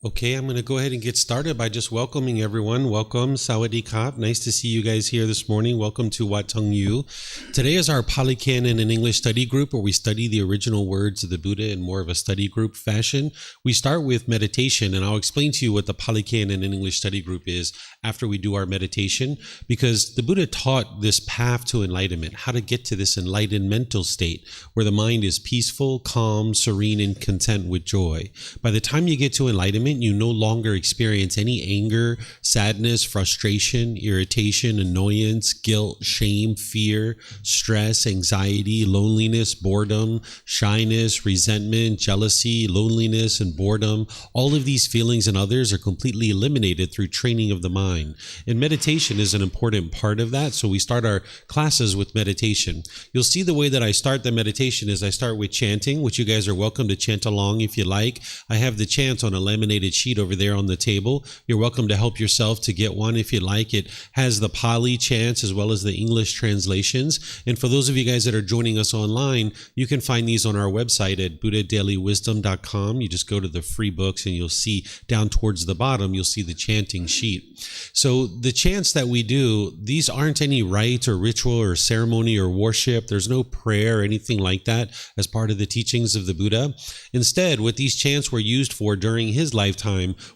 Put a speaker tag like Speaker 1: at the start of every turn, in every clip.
Speaker 1: Okay, I'm going to go ahead and get started by just welcoming everyone. Welcome, Sawadee Kap. Nice to see you guys here this morning. Welcome to Wat Tung Yu. Today is our Pali Canon and English study group where we study the original words of the Buddha in more of a study group fashion. We start with meditation, and I'll explain to you what the Pali Canon and English study group is after we do our meditation, because the Buddha taught this path to enlightenment, how to get to this enlightened mental state where the mind is peaceful, calm, serene, and content with joy. By the time you get to enlightenment, you no longer experience any anger, sadness, frustration, irritation, annoyance, guilt, shame, fear, stress, anxiety, loneliness, boredom, shyness, resentment, jealousy, loneliness, and boredom. All of these feelings and others are completely eliminated through training of the mind. And meditation is an important part of that, so we start our classes with meditation. You'll see the way that I start the meditation is I start with chanting, which you guys are welcome to chant along if you like. I have the chant on a laminated sheet over there on the table. You're welcome to help yourself to get one if you like. It has the Pali chants as well as the English translations. And for those of you guys that are joining us online, you can find these on our website at buddhadailywisdom.com. You just go to the free books and you'll see down towards the bottom, you'll see the chanting sheet. So the chants that we do, these aren't any rite or ritual or ceremony or worship. There's no prayer or anything like that as part of the teachings of the Buddha. Instead, what these chants were used for during his lifetime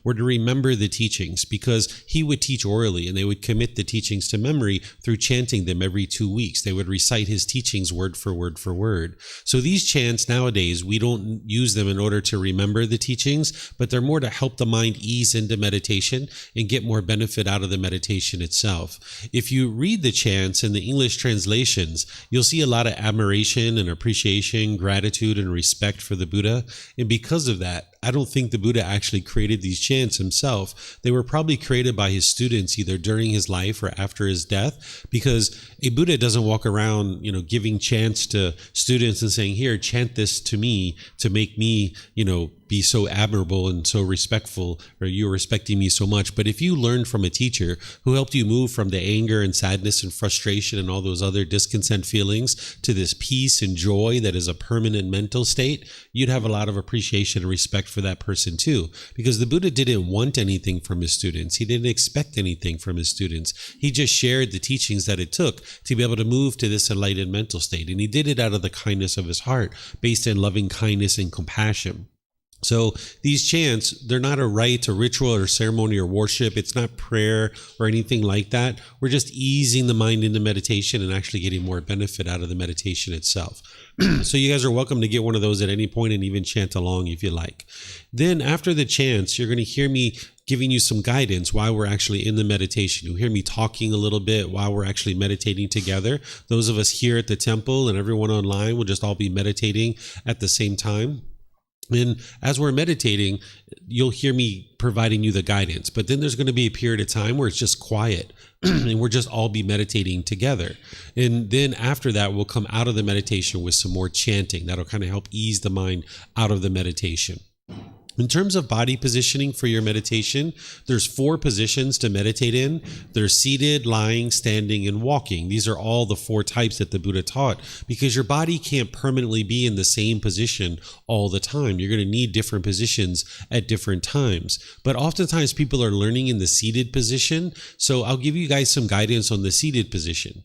Speaker 1: were to remember the teachings, because he would teach orally and they would commit the teachings to memory through chanting them every 2 weeks. They would recite his teachings word for word for word. So these chants nowadays, we don't use them in order to remember the teachings, but they're more to help the mind ease into meditation and get more benefit out of the meditation itself. If you read the chants in the English translations, you'll see a lot of admiration and appreciation, gratitude and respect for the Buddha. And because of that, I don't think the Buddha actually created these chants himself. They were probably created by his students either during his life or after his death, because a Buddha doesn't walk around, giving chants to students and saying, here, chant this to me to make me, be so admirable and so respectful, or you're respecting me so much. But if you learned from a teacher who helped you move from the anger and sadness and frustration and all those other discontent feelings to this peace and joy that is a permanent mental state, you'd have a lot of appreciation and respect for that person too. Because the Buddha didn't want anything from his students. He didn't expect anything from his students. He just shared the teachings that it took to be able to move to this enlightened mental state. And he did it out of the kindness of his heart, based in loving kindness and compassion. So these chants, they're not a rite, a ritual, or ceremony, or worship. It's not prayer or anything like that. We're just easing the mind into meditation and actually getting more benefit out of the meditation itself. So you guys are welcome to get one of those at any point and even chant along if you like. Then after the chants, you're going to hear me giving you some guidance while we're actually in the meditation. You'll hear me talking a little bit while we're actually meditating together. Those of us here at the temple and everyone online will just all be meditating at the same time. And as we're meditating, you'll hear me providing you the guidance. But then there's going to be a period of time where it's just quiet and we'll just all be meditating together. And then after that, we'll come out of the meditation with some more chanting. That'll kind of help ease the mind out of the meditation. In terms of body positioning for your meditation, there's 4 positions to meditate in. There's seated, lying, standing, and walking. These are all the 4 types that the Buddha taught, because your body can't permanently be in the same position all the time. You're going to need different positions at different times. But oftentimes people are learning in the seated position. So I'll give you guys some guidance on the seated position.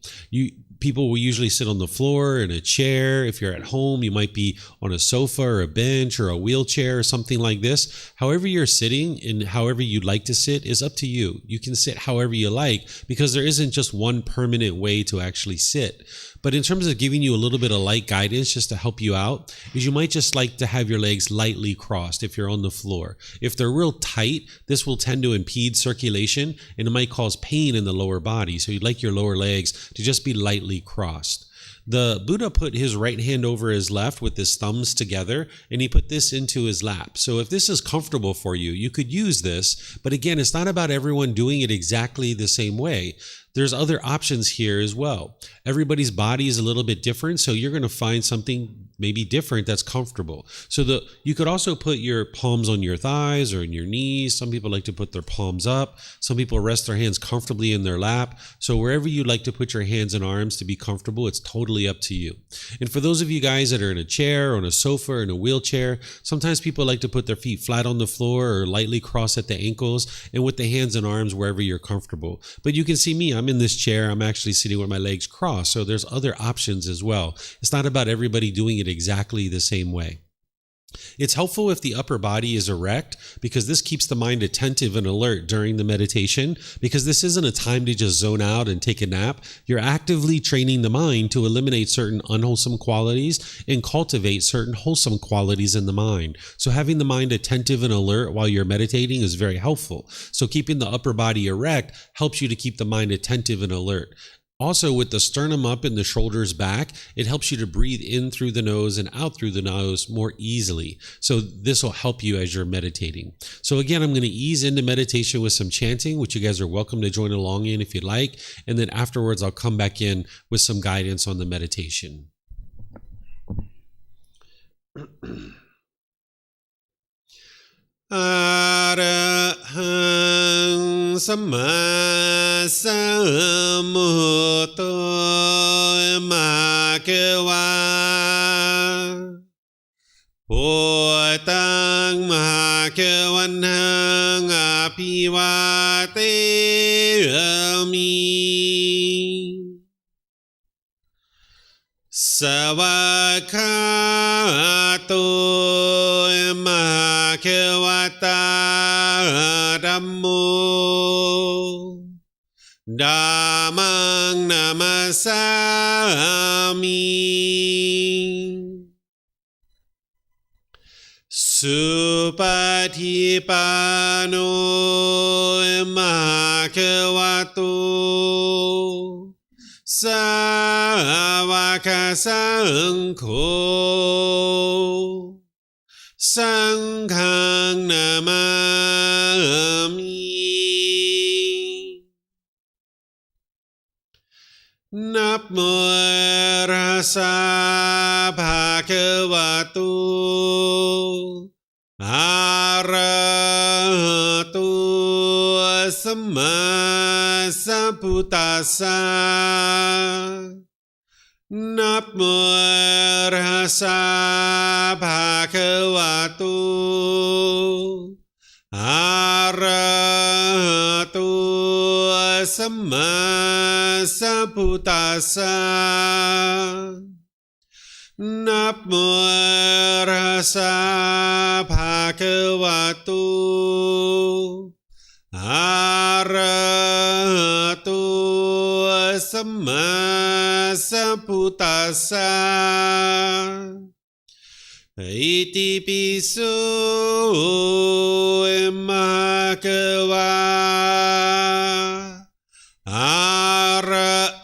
Speaker 1: People will usually sit on the floor, in a chair. If you're at home, you might be on a sofa or a bench or a wheelchair or something like this. However you're sitting and however you'd like to sit is up to you. You can sit however you like, because there isn't just one permanent way to actually sit. But in terms of giving you a little bit of light guidance just to help you out, is you might just like to have your legs lightly crossed if you're on the floor. If they're real tight, this will tend to impede circulation and it might cause pain in the lower body. So you'd like your lower legs to just be lightly crossed. The Buddha put his right hand over his left with his thumbs together, and he put this into his lap. So if this is comfortable for you, you could use this. But again, it's not about everyone doing it exactly the same way. there's other options here as well. Everybody's body is a little bit different, so you're going to find something maybe different that's comfortable. So you could also put your palms on your thighs or in your knees. Some people like to put their palms up. Some people rest their hands comfortably in their lap. So wherever you like to put your hands and arms to be comfortable, it's totally up to you. And for those of you guys that are in a chair or on a sofa or in a wheelchair, sometimes people like to put their feet flat on the floor or lightly cross at the ankles and with the hands and arms wherever you're comfortable. But you can see me, I'm in this chair. I'm actually sitting with my legs crossed. So there's other options as well. It's not about everybody doing it exactly the same way. It's helpful if the upper body is erect because this keeps the mind attentive and alert during the meditation, because this isn't a time to just zone out and take a nap. You're actively training the mind to eliminate certain unwholesome qualities and cultivate certain wholesome qualities in the mind. So having the mind attentive and alert while you're meditating is very helpful. So keeping the upper body erect helps you to keep the mind attentive and alert. Also, with the sternum up and the shoulders back, it helps you to breathe in through the nose and out through the nose more easily. So this will help you as you're meditating. So again, I'm going to ease into meditation with some chanting, which you guys are welcome to join along in if you'd like. And then afterwards, I'll come back in with some guidance on the meditation. Arahang Samma Sambuddho Bhagava Bhutang Bhagavanang Apivateyami Savakato Bhagavata Dhammo Dhammang Namasami Supatipano Bhagavato Savaka Sangho Sanghang Namami Namo Rasa Bhagavato Arahato Samma Sambuddhassa Namo Rasa Bhagavato Arahato Samma Sambuddhassa Namo Rasa Bhagavato Arahato Samma Sambuddhassa Iti piso Bhagava Arahang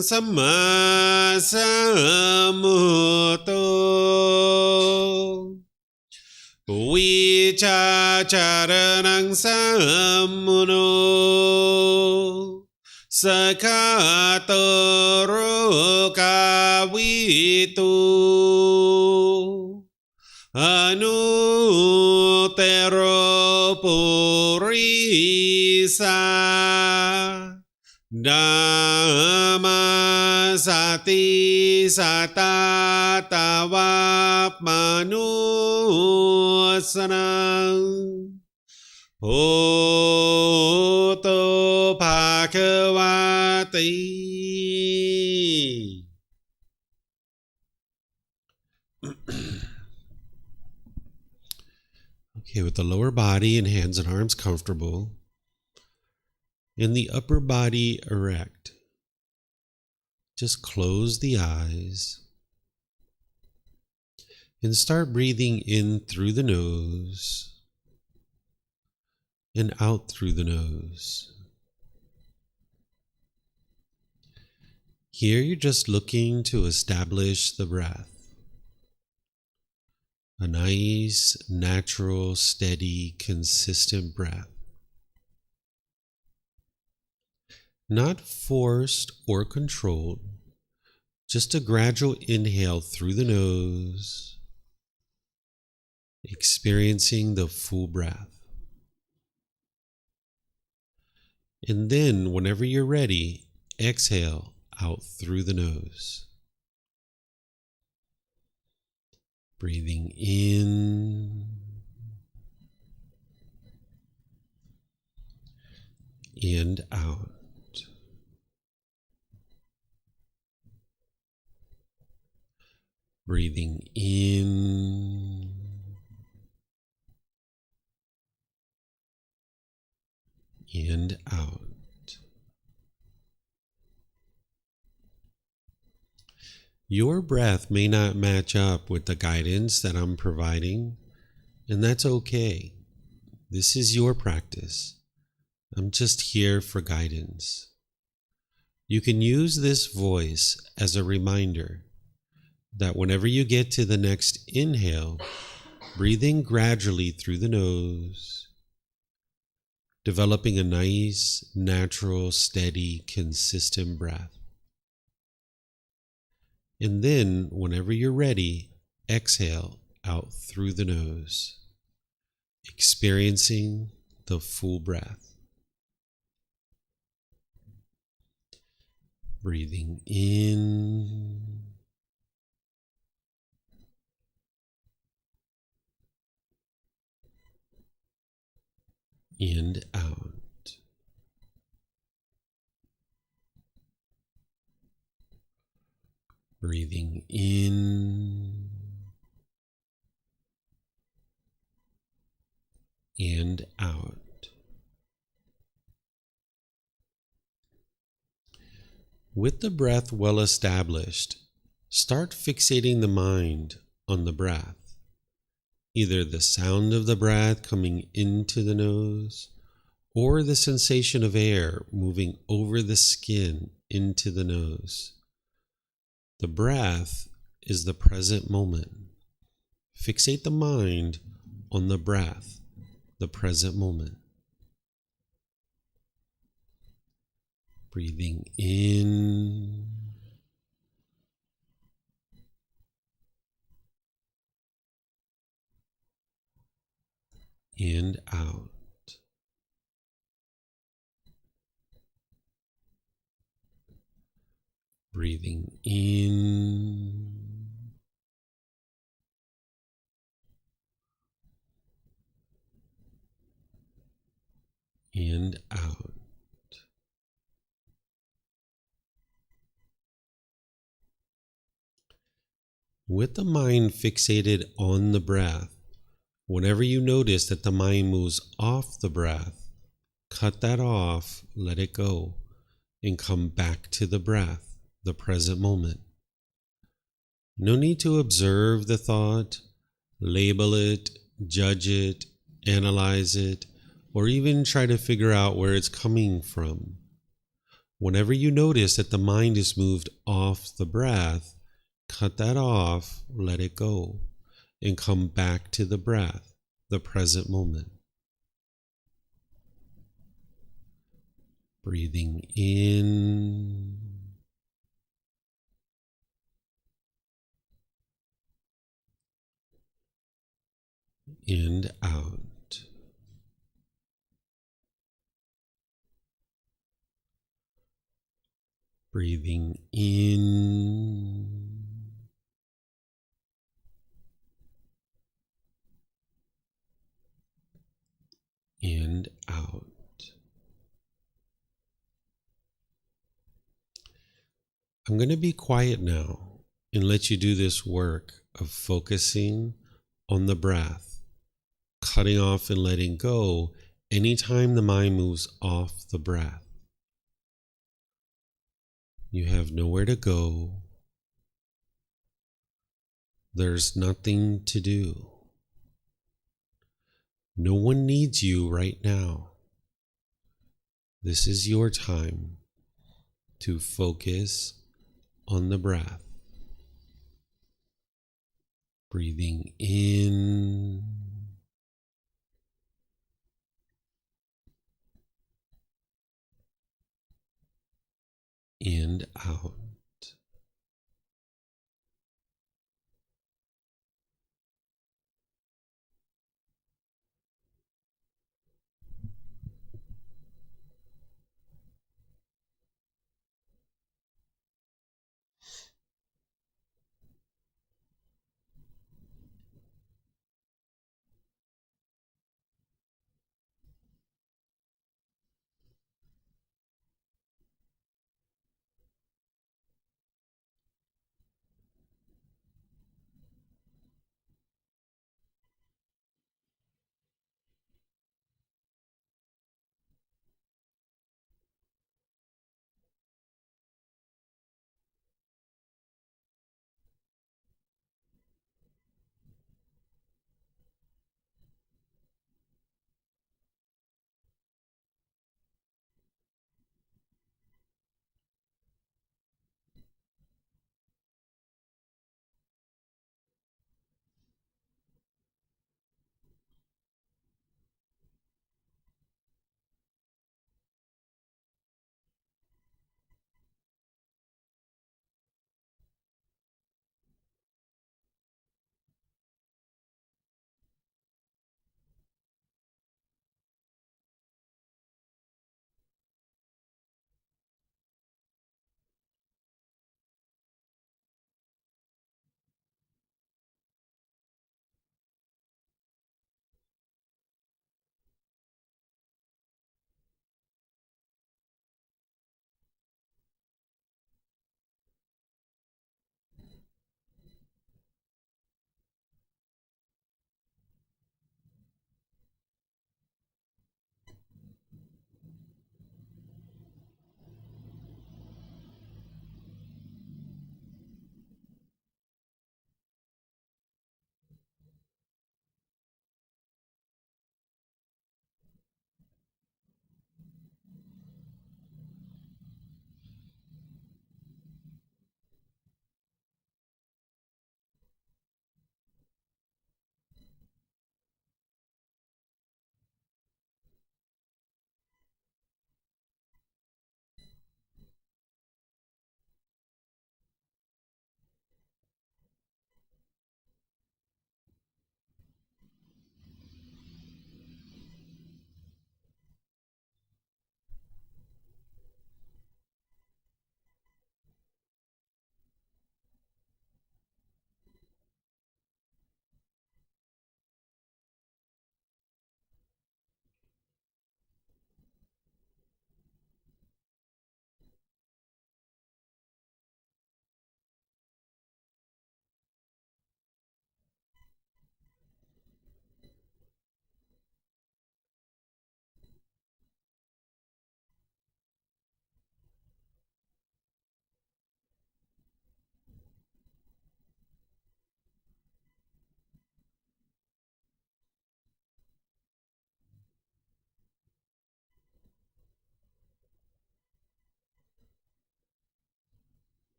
Speaker 1: Samma Sambuddho Vicacaranang Sammuno Sakatoro Kavitu Anutero Purisa Dhamma Sati Satatavap Manusanang Bhutto Bhagavati. Okay, with the lower body and hands and arms comfortable, and the upper body erect, just close the eyes and start breathing in through the nose and out through the nose. Here you're just looking to establish the breath. A nice, natural, steady, consistent breath. not forced or controlled, just a gradual inhale through the nose, experiencing the full breath. And then, whenever you're ready, exhale out through the nose. Breathing in and out. Breathing in and out. Your breath may not match up with the guidance that I'm providing, and that's okay. This is your practice. I'm just here for guidance. You can use this voice as a reminder that whenever you get to the next inhale, breathe in gradually through the nose, developing a nice, natural, steady, consistent breath. And then, whenever you're ready, exhale out through the nose, experiencing the full breath. Breathing in and out. Breathing in and out. With the breath well established, start fixating the mind on the breath, either the sound of the breath coming into the nose or the sensation of air moving over the skin into the nose. The breath is the present moment. Fixate the mind on the breath, the present moment. Breathing in and out. Breathing in and out. With the mind fixated on the breath, whenever you notice that the mind moves off the breath, cut that off, let it go, and come back to the breath, the present moment. No need to observe the thought, label it, judge it, analyze it, or even try to figure out where it's coming from. Whenever you notice that the mind is moved off the breath, cut that off, let it go, and come back to the breath, the present moment. Breathing in and out. Breathing in and out. I'm going to be quiet now and let you do this work of focusing on the breath, cutting off and letting go anytime the mind moves off the breath. You have nowhere to go. There's nothing to do. No one needs you right now. This is your time to focus on the breath. Breathing in and out.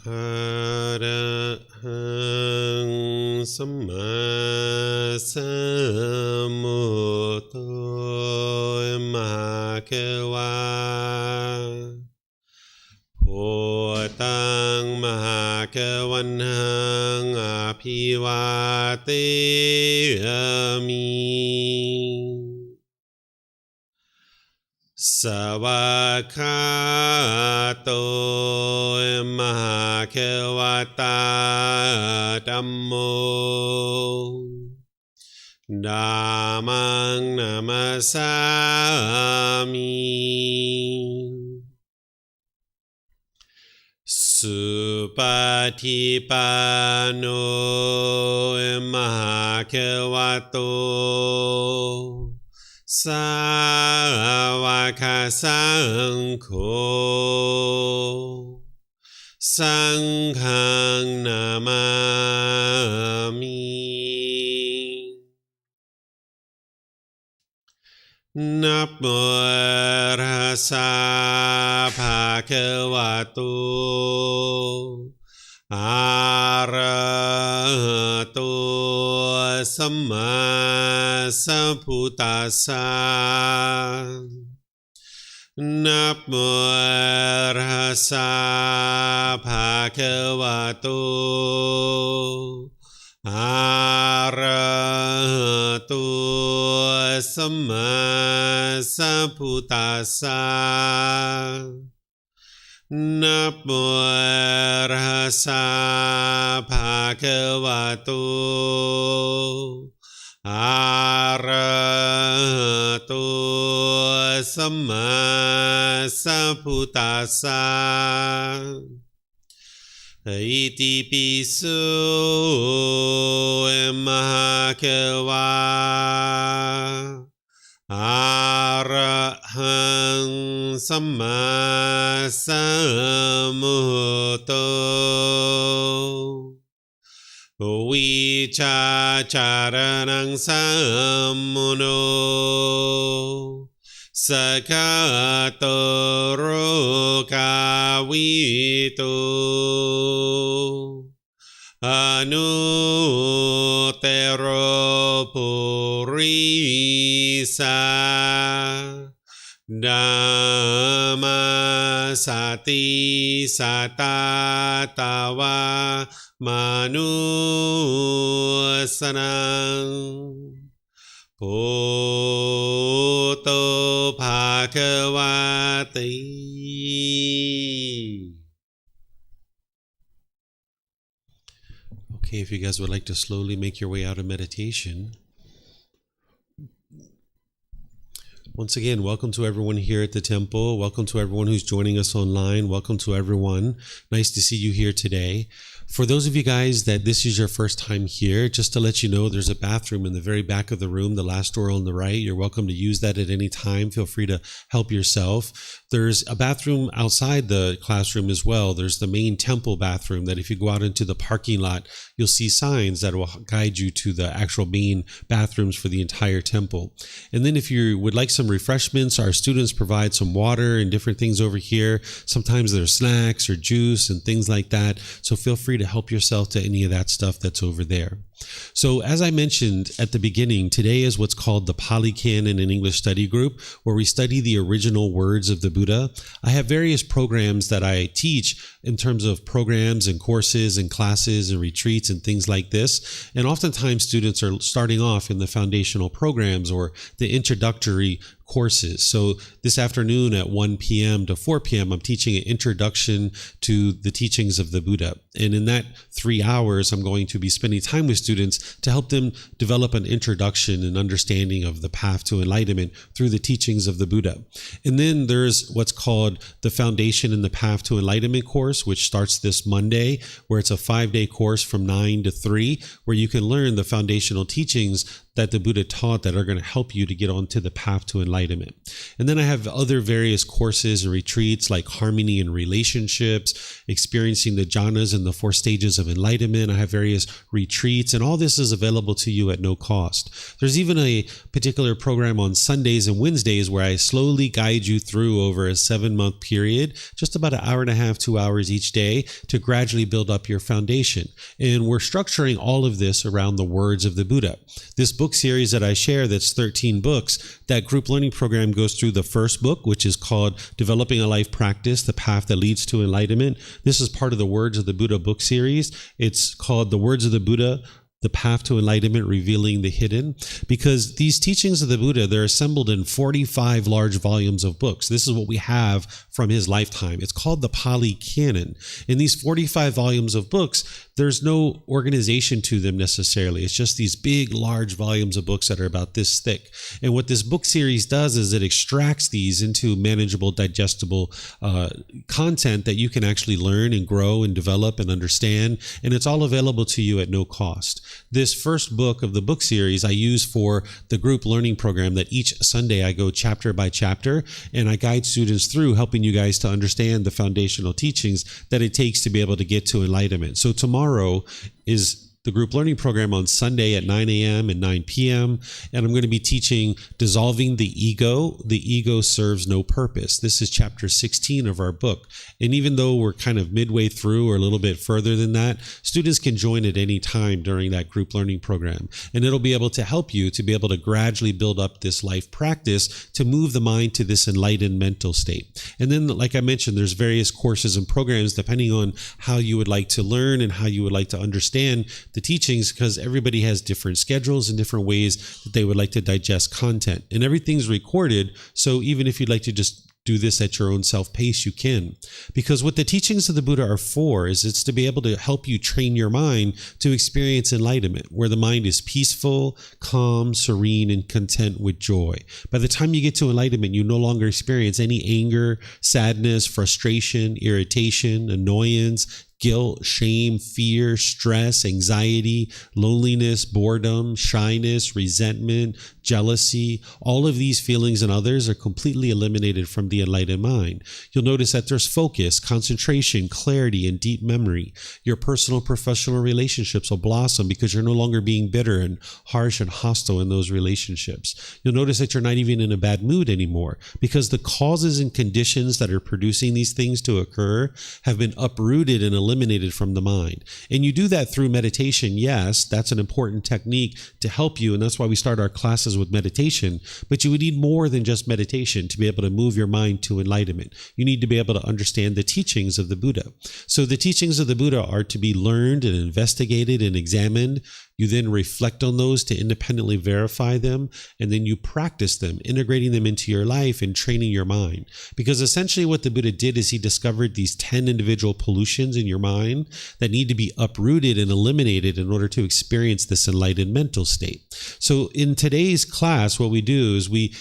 Speaker 1: อะระหังสัมมาสัมพุทโธมหาเขวาพุทธังมหาเขวันหังอภิวาเทมิสวากขาโตมหาเขวตาธัมโมธัมมังนามัสสามิสุปฏิปันโนมหาเขวโตสาวกสังโฆสังฆังนามามินะโมตัสสะภะคะวะโตอะระหะโตสัมมาสัมพุทธัสสะนะโมตัสสะภะคะวะโตอะระหะโตสัมมาสัมพุทธัสสะนะโมตัสสะภะคะวะโตอะระหะโตสัมมาสัมพุทธัสสะอิติปิโสมหาเขวาอะระหังสัมมาสัมพุทโธวิชาจารณังสัมมุโนสกาโตโรกาวิโตอนุเตโรปุริสาธัมมาสติสัตตาตาวามนุสนังพุทโธภะคะวะติ Okay, if you guys would like to slowly make your way out of meditation. Once again, welcome to everyone here at the temple. Welcome to everyone who's joining us online. Welcome to everyone. Nice to see you here today. For those of you guys that this is your first time here, just to let you know, there's a bathroom in the very back of the room, the last door on the right. You're welcome to use that at any time. Feel free to help yourself. There's a bathroom outside the classroom as well. There's the main temple bathroom that if you go out into the parking lot, you'll see signs that will guide you to the actual main bathrooms for the entire temple. And then if you would like some refreshments, our students provide some water and different things over here. Sometimes there's snacks or juice and things like that. So feel free to help yourself to any of that stuff that's over there. So as I mentioned at the beginning, today is what's called the Pali Canon and English Study Group, where we study the original words of the Buddha. I have various programs that I teach in terms of programs and courses and classes and retreats and things like this. And oftentimes students are starting off in the foundational programs or the introductory courses. So this afternoon at 1 p.m. to 4 p.m., I'm teaching an introduction to the teachings of the Buddha. And in that 3 hours, I'm going to be spending time with students to help them develop an introduction and understanding of the path to enlightenment through the teachings of the Buddha. And then there's what's called the Foundation and the Path to Enlightenment course, which starts this Monday, where it's a 5-day course from 9 to 3, where you can learn the foundational teachings that the Buddha taught that are going to help you to get onto the path to enlightenment. And then I have other various courses and retreats like harmony in relationships, experiencing the jhanas and the 4 stages of enlightenment. I have various retreats, and all this is available to you at no cost. There's even a particular program on Sundays and Wednesdays where I slowly guide you through over a 7-month period, just about an hour and a half, 2 hours each day, to gradually build up your foundation. And we're structuring all of this around the words of the Buddha. This book series that I share, that's 13 books, that group learning program goes through the first book, which is called Developing a Life Practice, The Path That Leads to Enlightenment. This is part of the Words of the Buddha book series. It's called The Words of the Buddha, The Path to Enlightenment, Revealing the Hidden, because these teachings of the Buddha, they're assembled in 45 large volumes of books. This is what we have from his lifetime. It's called the Pali Canon. In these 45 volumes of books, there's no organization to them necessarily. It's just these big, large volumes of books that are about this thick. And what this book series does is it extracts these into manageable, digestible content that you can actually learn and grow and develop and understand. And it's all available to you at no cost. This first book of the book series I use for the group learning program that each Sunday I go chapter by chapter, and I guide students through helping you guys to understand the foundational teachings that it takes to be able to get to enlightenment. So tomorrow is the group learning program on Sunday at 9 a.m. and 9 p.m. And I'm going to be teaching Dissolving the Ego. The Ego Serves No Purpose. This is chapter 16 of our book. And even though we're kind of midway through or a little bit further than that, students can join at any time during that group learning program. And it'll be able to help you to be able to gradually build up this life practice to move the mind to this enlightened mental state. And then, like I mentioned, there's various courses and programs depending on how you would like to learn and how you would like to understand the teachings, because everybody has different schedules and different ways that they would like to digest content, and everything's recorded. So even if you'd like to just do this at your own self-pace, you can. Because what the teachings of the Buddha are for is it's to be able to help you train your mind to experience enlightenment, where the mind is peaceful, calm, serene, and content with joy. By the time you get to enlightenment, you no longer experience any anger, sadness, frustration, irritation, annoyance, guilt, shame, fear, stress, anxiety, loneliness, boredom, shyness, resentment, jealousy. All of these feelings and others are completely eliminated from the enlightened mind. You'll notice that there's focus, concentration, clarity, and deep memory. Your personal and professional relationships will blossom because you're no longer being bitter and harsh and hostile in those relationships. You'll notice that you're not even in a bad mood anymore because the causes and conditions that are producing these things to occur have been uprooted and eliminated from the mind. And you do that through meditation. Yes, that's an important technique to help you, and that's why we start our classes with meditation. But you would need more than just meditation to be able to move your mind to enlightenment. You need to be able to understand the teachings of the Buddha. So the teachings of the Buddha are to be learned and investigated and examined. You then reflect on those to independently verify them, and then you practice them, integrating them into your life and training your mind. Because essentially what the Buddha did is he discovered these 10 individual pollutions in your mind that need to be uprooted and eliminated in order to experience this enlightened mental state. So in today's class, what we do is we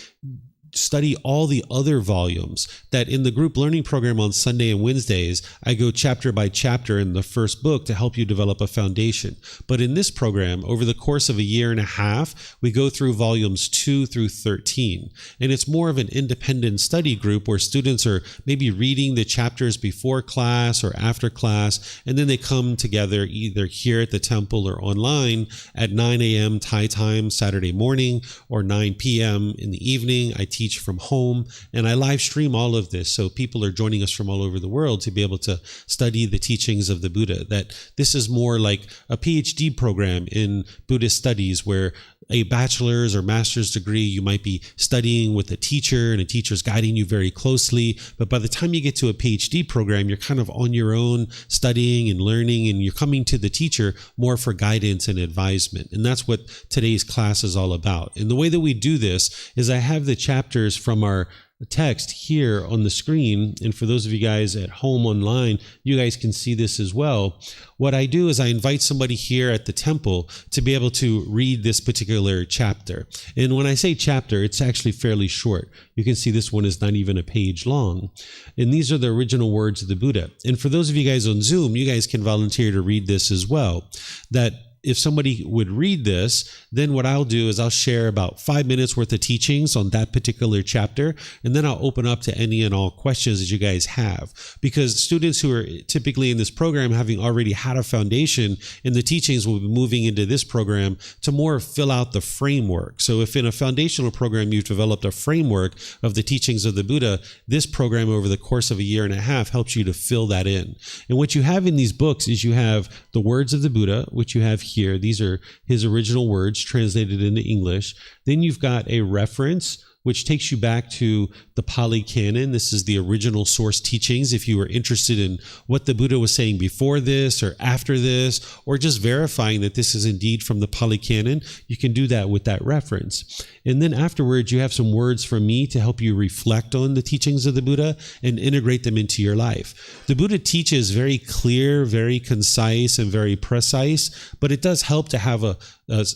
Speaker 1: study all the other volumes that in the group learning program on Sunday and Wednesdays, I go chapter by chapter in the first book to help you develop a foundation. But in this program, over the course of a year and a half, we go through volumes 2 through 13. And it's more of an independent study group where students are maybe reading the chapters before class or after class, and then they come together either here at the temple or online at 9 a.m. Thai time Saturday morning or 9 p.m. in the evening. I teach from home, and I live stream all of this, so people are joining us from all over the world to be able to study the teachings of the Buddha. That this is more like a PhD program in Buddhist studies, where a bachelor's or master's degree, you might be studying with a teacher, and a teacher's guiding you very closely. But by the time you get to a PhD program, you're kind of on your own studying and learning, and you're coming to the teacher more for guidance and advisement. And that's what today's class is all about. And the way that we do this is I have the chapters from our text here on the screen. And for those of you guys at home online, you guys can see this as well. What I do is I invite somebody here at the temple to be able to read this particular chapter. And when I say chapter, it's actually fairly short. You can see this one is not even a page long. And these are the original words of the Buddha. And for those of you guys on Zoom, you guys can volunteer to read this as well. That if somebody would read this, then what I'll do is I'll share about 5 minutes worth of teachings on that particular chapter, and then I'll open up to any and all questions that you guys have. Because students who are typically in this program, having already had a foundation in the teachings, will be moving into this program to more fill out the framework. So if in a foundational program you've developed a framework of the teachings of the Buddha, this program over the course of a year and a half helps you to fill that in. And what you have in these books is you have the words of the Buddha, which you have here. These are his original words translated into English. Then you've got a reference, which takes you back to the Pali Canon. This is the original source teachings. If you were interested in what the Buddha was saying before this or after this, or just verifying that this is indeed from the Pali Canon, you can do that with that reference. And then afterwards, you have some words from me to help you reflect on the teachings of the Buddha and integrate them into your life. The Buddha teaches very clear, very concise, and very precise, but it does help to have a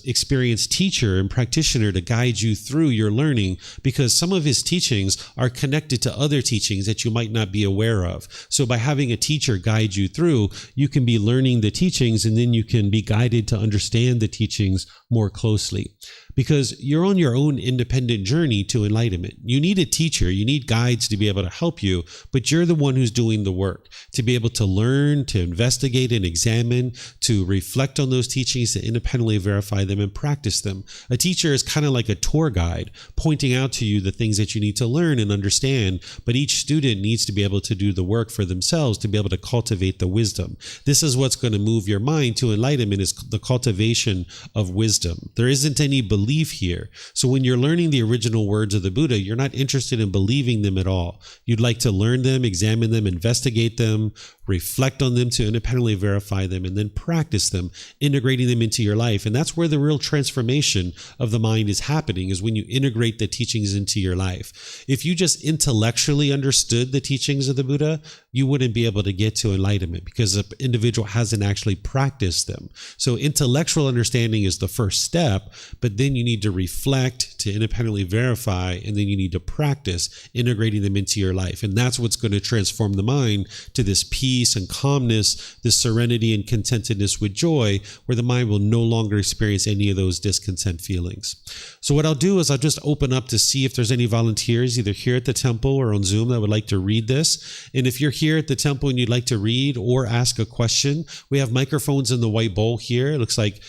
Speaker 1: experienced teacher and practitioner to guide you through your learning, because some of his teachings are connected to other teachings that you might not be aware of. So by having a teacher guide you through, you can be learning the teachings, and then you can be guided to understand the teachings more closely. Because you're on your own independent journey to enlightenment. You need a teacher, you need guides to be able to help you, but you're the one who's doing the work to be able to learn, to investigate and examine, to reflect on those teachings, to independently verify them and practice them. A teacher is kind of like a tour guide, pointing out to you the things that you need to learn and understand, but each student needs to be able to do the work for themselves to be able to cultivate the wisdom. This is what's going to move your mind to enlightenment, is the cultivation of wisdom. There isn't any belief here. So when you're learning the original words of the Buddha, you're not interested in believing them at all. You'd like to learn them, examine them, investigate them, reflect on them to independently verify them, and then practice them, integrating them into your life. And that's where the real transformation of the mind is happening, is when you integrate the teachings into your life. If you just intellectually understood the teachings of the Buddha, you wouldn't be able to get to enlightenment, because the individual hasn't actually practiced them. So intellectual understanding is the first step, but then you need to reflect, to independently verify, and then you need to practice integrating them into your life. And that's what's going to transform the mind to this peace and calmness, this serenity and contentedness with joy, where the mind will no longer experience any of those discontent feelings. So what I'll do is I'll just open up to see if there's any volunteers, either here at the temple or on Zoom, that would like to read this. And if you're here at the temple and you'd like to read or ask a question, we have microphones in the white bowl here. It looks like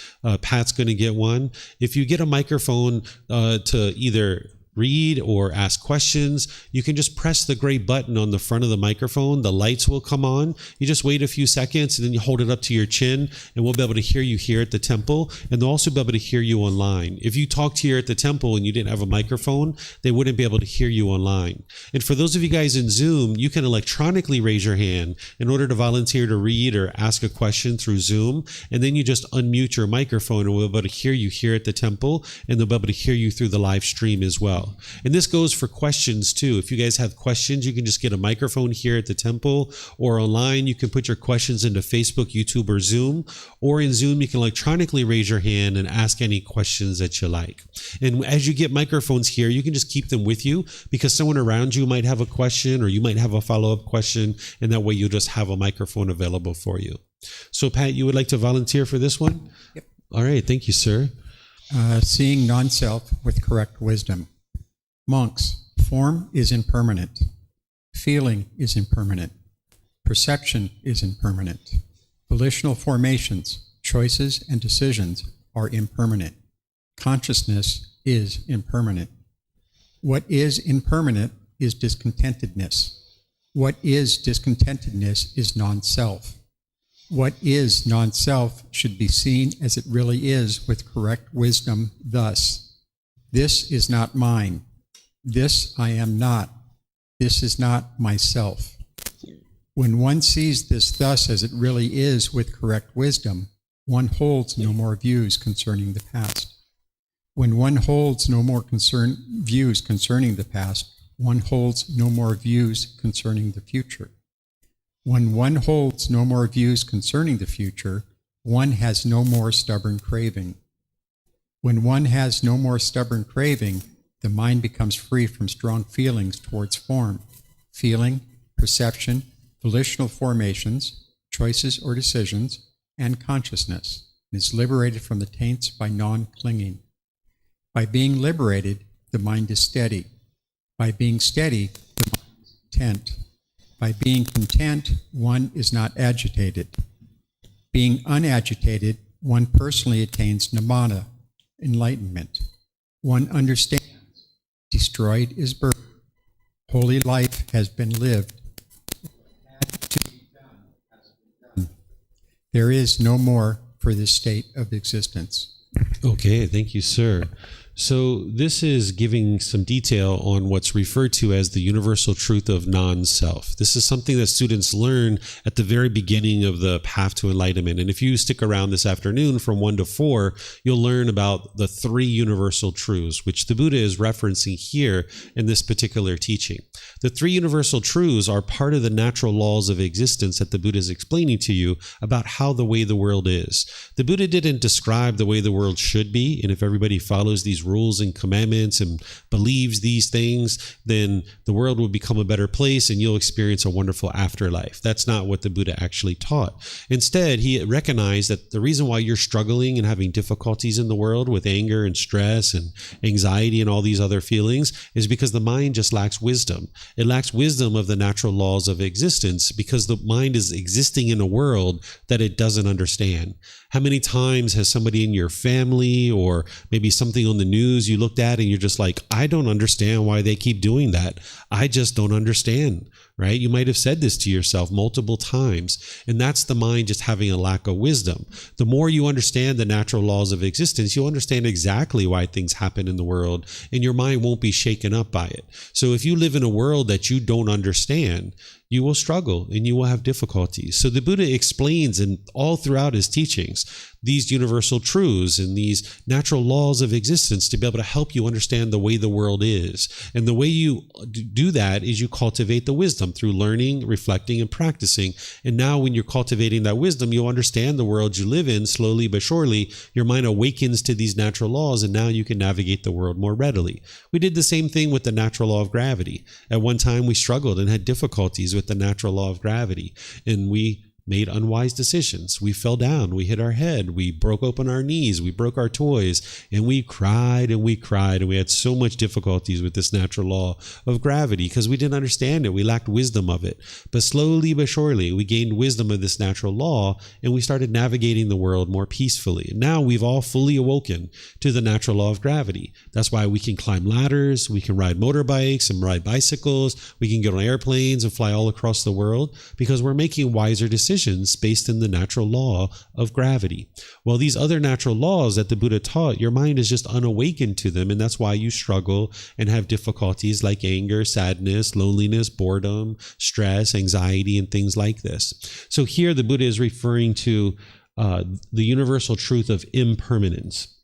Speaker 1: Pat's going to get one. If you get a microphone to either read or ask questions, you can just press the gray button on the front of the microphone. The lights will come on. You just wait a few seconds, and then you hold it up to your chin, and we'll be able to hear you here at the temple, and they'll also be able to hear you online. If you talked here at the temple and you didn't have a microphone, they wouldn't be able to hear you online. And for those of you guys in Zoom, you can electronically raise your hand in order to volunteer to read or ask a question through Zoom, and then you just unmute your microphone, and we'll be able to hear you here at the temple, and they'll be able to hear you through the live stream as well. And this goes for questions too. If you guys have questions, you can just get a microphone here at the temple, or online you can put your questions into Facebook, YouTube, or Zoom. Or in Zoom, you can electronically raise your hand and ask any questions that you like. And as you get microphones here, you can just keep them with you, because someone around you might have a question, or you might have a follow-up question, and that way you'll just have a microphone available for you. So Pat, you would like to volunteer for this one?
Speaker 2: Yep.
Speaker 1: All right, thank you, sir.
Speaker 2: Seeing non-self with correct wisdom. Monks, form is impermanent. Feeling is impermanent. Perception is impermanent. Volitional formations, choices, and decisions are impermanent. Consciousness is impermanent. What is impermanent is discontentedness. What is discontentedness is non-self. What is non-self should be seen as it really is with correct wisdom thus: this is not mine. This I am not. This is not myself. When one sees this thus as it really is with correct wisdom, one holds no more views concerning the past. When one holds no more views concerning the past, one holds no more views concerning the future. When one holds no more views concerning the future, one has no more stubborn craving. When one has no more stubborn craving, the mind becomes free from strong feelings towards form, feeling, perception, volitional formations, choices or decisions, and consciousness. and is liberated from the taints by non-clinging. By being liberated, the mind is steady. By being steady, the mind is content. By being content, one is not agitated. Being unagitated, one personally attains nibbana, enlightenment. One understands, destroyed is birth. Holy life has been lived. What had to be done has been done. There is no more for this state of existence.
Speaker 1: Okay, thank you, sir. So this is giving some detail on what's referred to as the universal truth of non-self. This is something that students learn at the very beginning of the path to enlightenment. And if you stick around this afternoon from 1 to 4, you'll learn about the 3 universal truths, which the Buddha is referencing here in this particular teaching. The 3 universal truths are part of the natural laws of existence that the Buddha is explaining to you about how the way the world is. The Buddha didn't describe the way the world should be, and if everybody follows these rules and commandments and believes these things, then the world will become a better place and you'll experience a wonderful afterlife. That's not what the Buddha actually taught. Instead, he recognized that the reason why you're struggling and having difficulties in the world with anger and stress and anxiety and all these other feelings is because the mind just lacks wisdom. It lacks wisdom of the natural laws of existence because the mind is existing in a world that it doesn't understand. How many times has somebody in your family or maybe something on the news you looked at and you're just like, I don't understand why they keep doing that. I just don't understand, right? You might have said this to yourself multiple times, and that's the mind just having a lack of wisdom. The more you understand the natural laws of existence, you'll understand exactly why things happen in the world, and your mind won't be shaken up by it. So if you live in a world that you don't understand, you will struggle and you will have difficulties. So the Buddha explains in all throughout his teachings these universal truths and these natural laws of existence to be able to help you understand the way the world is. And the way you do that is you cultivate the wisdom through learning, reflecting, and practicing. And now when you're cultivating that wisdom, you'll understand the world you live in slowly but surely. Your mind awakens to these natural laws, and now you can navigate the world more readily. We did the same thing with the natural law of gravity. At one time, we struggled and had difficulties with the natural law of gravity, and we made unwise decisions. We fell down, we hit our head, we broke open our knees, we broke our toys, and we cried and we cried, and we had so much difficulties with this natural law of gravity because we didn't understand it. We lacked wisdom of it. But slowly but surely, we gained wisdom of this natural law, and we started navigating the world more peacefully. And now we've all fully awoken to the natural law of gravity. That's why we can climb ladders, we can ride motorbikes and ride bicycles, we can get on airplanes and fly all across the world because we're making wiser decisions based in the natural law of gravity. Well, these other natural laws that the Buddha taught, your mind is just unawakened to them, and that's why you struggle and have difficulties like anger, sadness, loneliness, boredom, stress, anxiety, and things like this. So here the Buddha is referring to the universal truth of impermanence.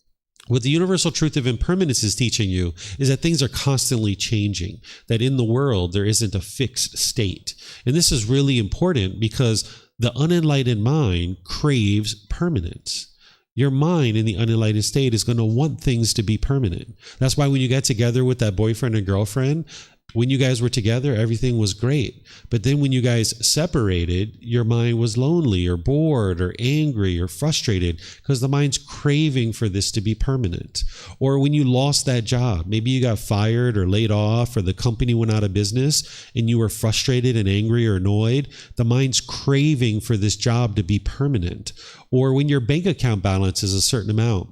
Speaker 1: What the universal truth of impermanence is teaching you is that things are constantly changing, that in the world there isn't a fixed state. And this is really important because the unenlightened mind craves permanence. Your mind in the unenlightened state is going to want things to be permanent. That's why when you got together with that boyfriend and girlfriend, when you guys were together, everything was great. But then when you guys separated, your mind was lonely or bored or angry or frustrated because the mind's craving for this to be permanent. Or when you lost that job, maybe you got fired or laid off or the company went out of business and you were frustrated and angry or annoyed, the mind's craving for this job to be permanent. Or when your bank account balance is a certain amount,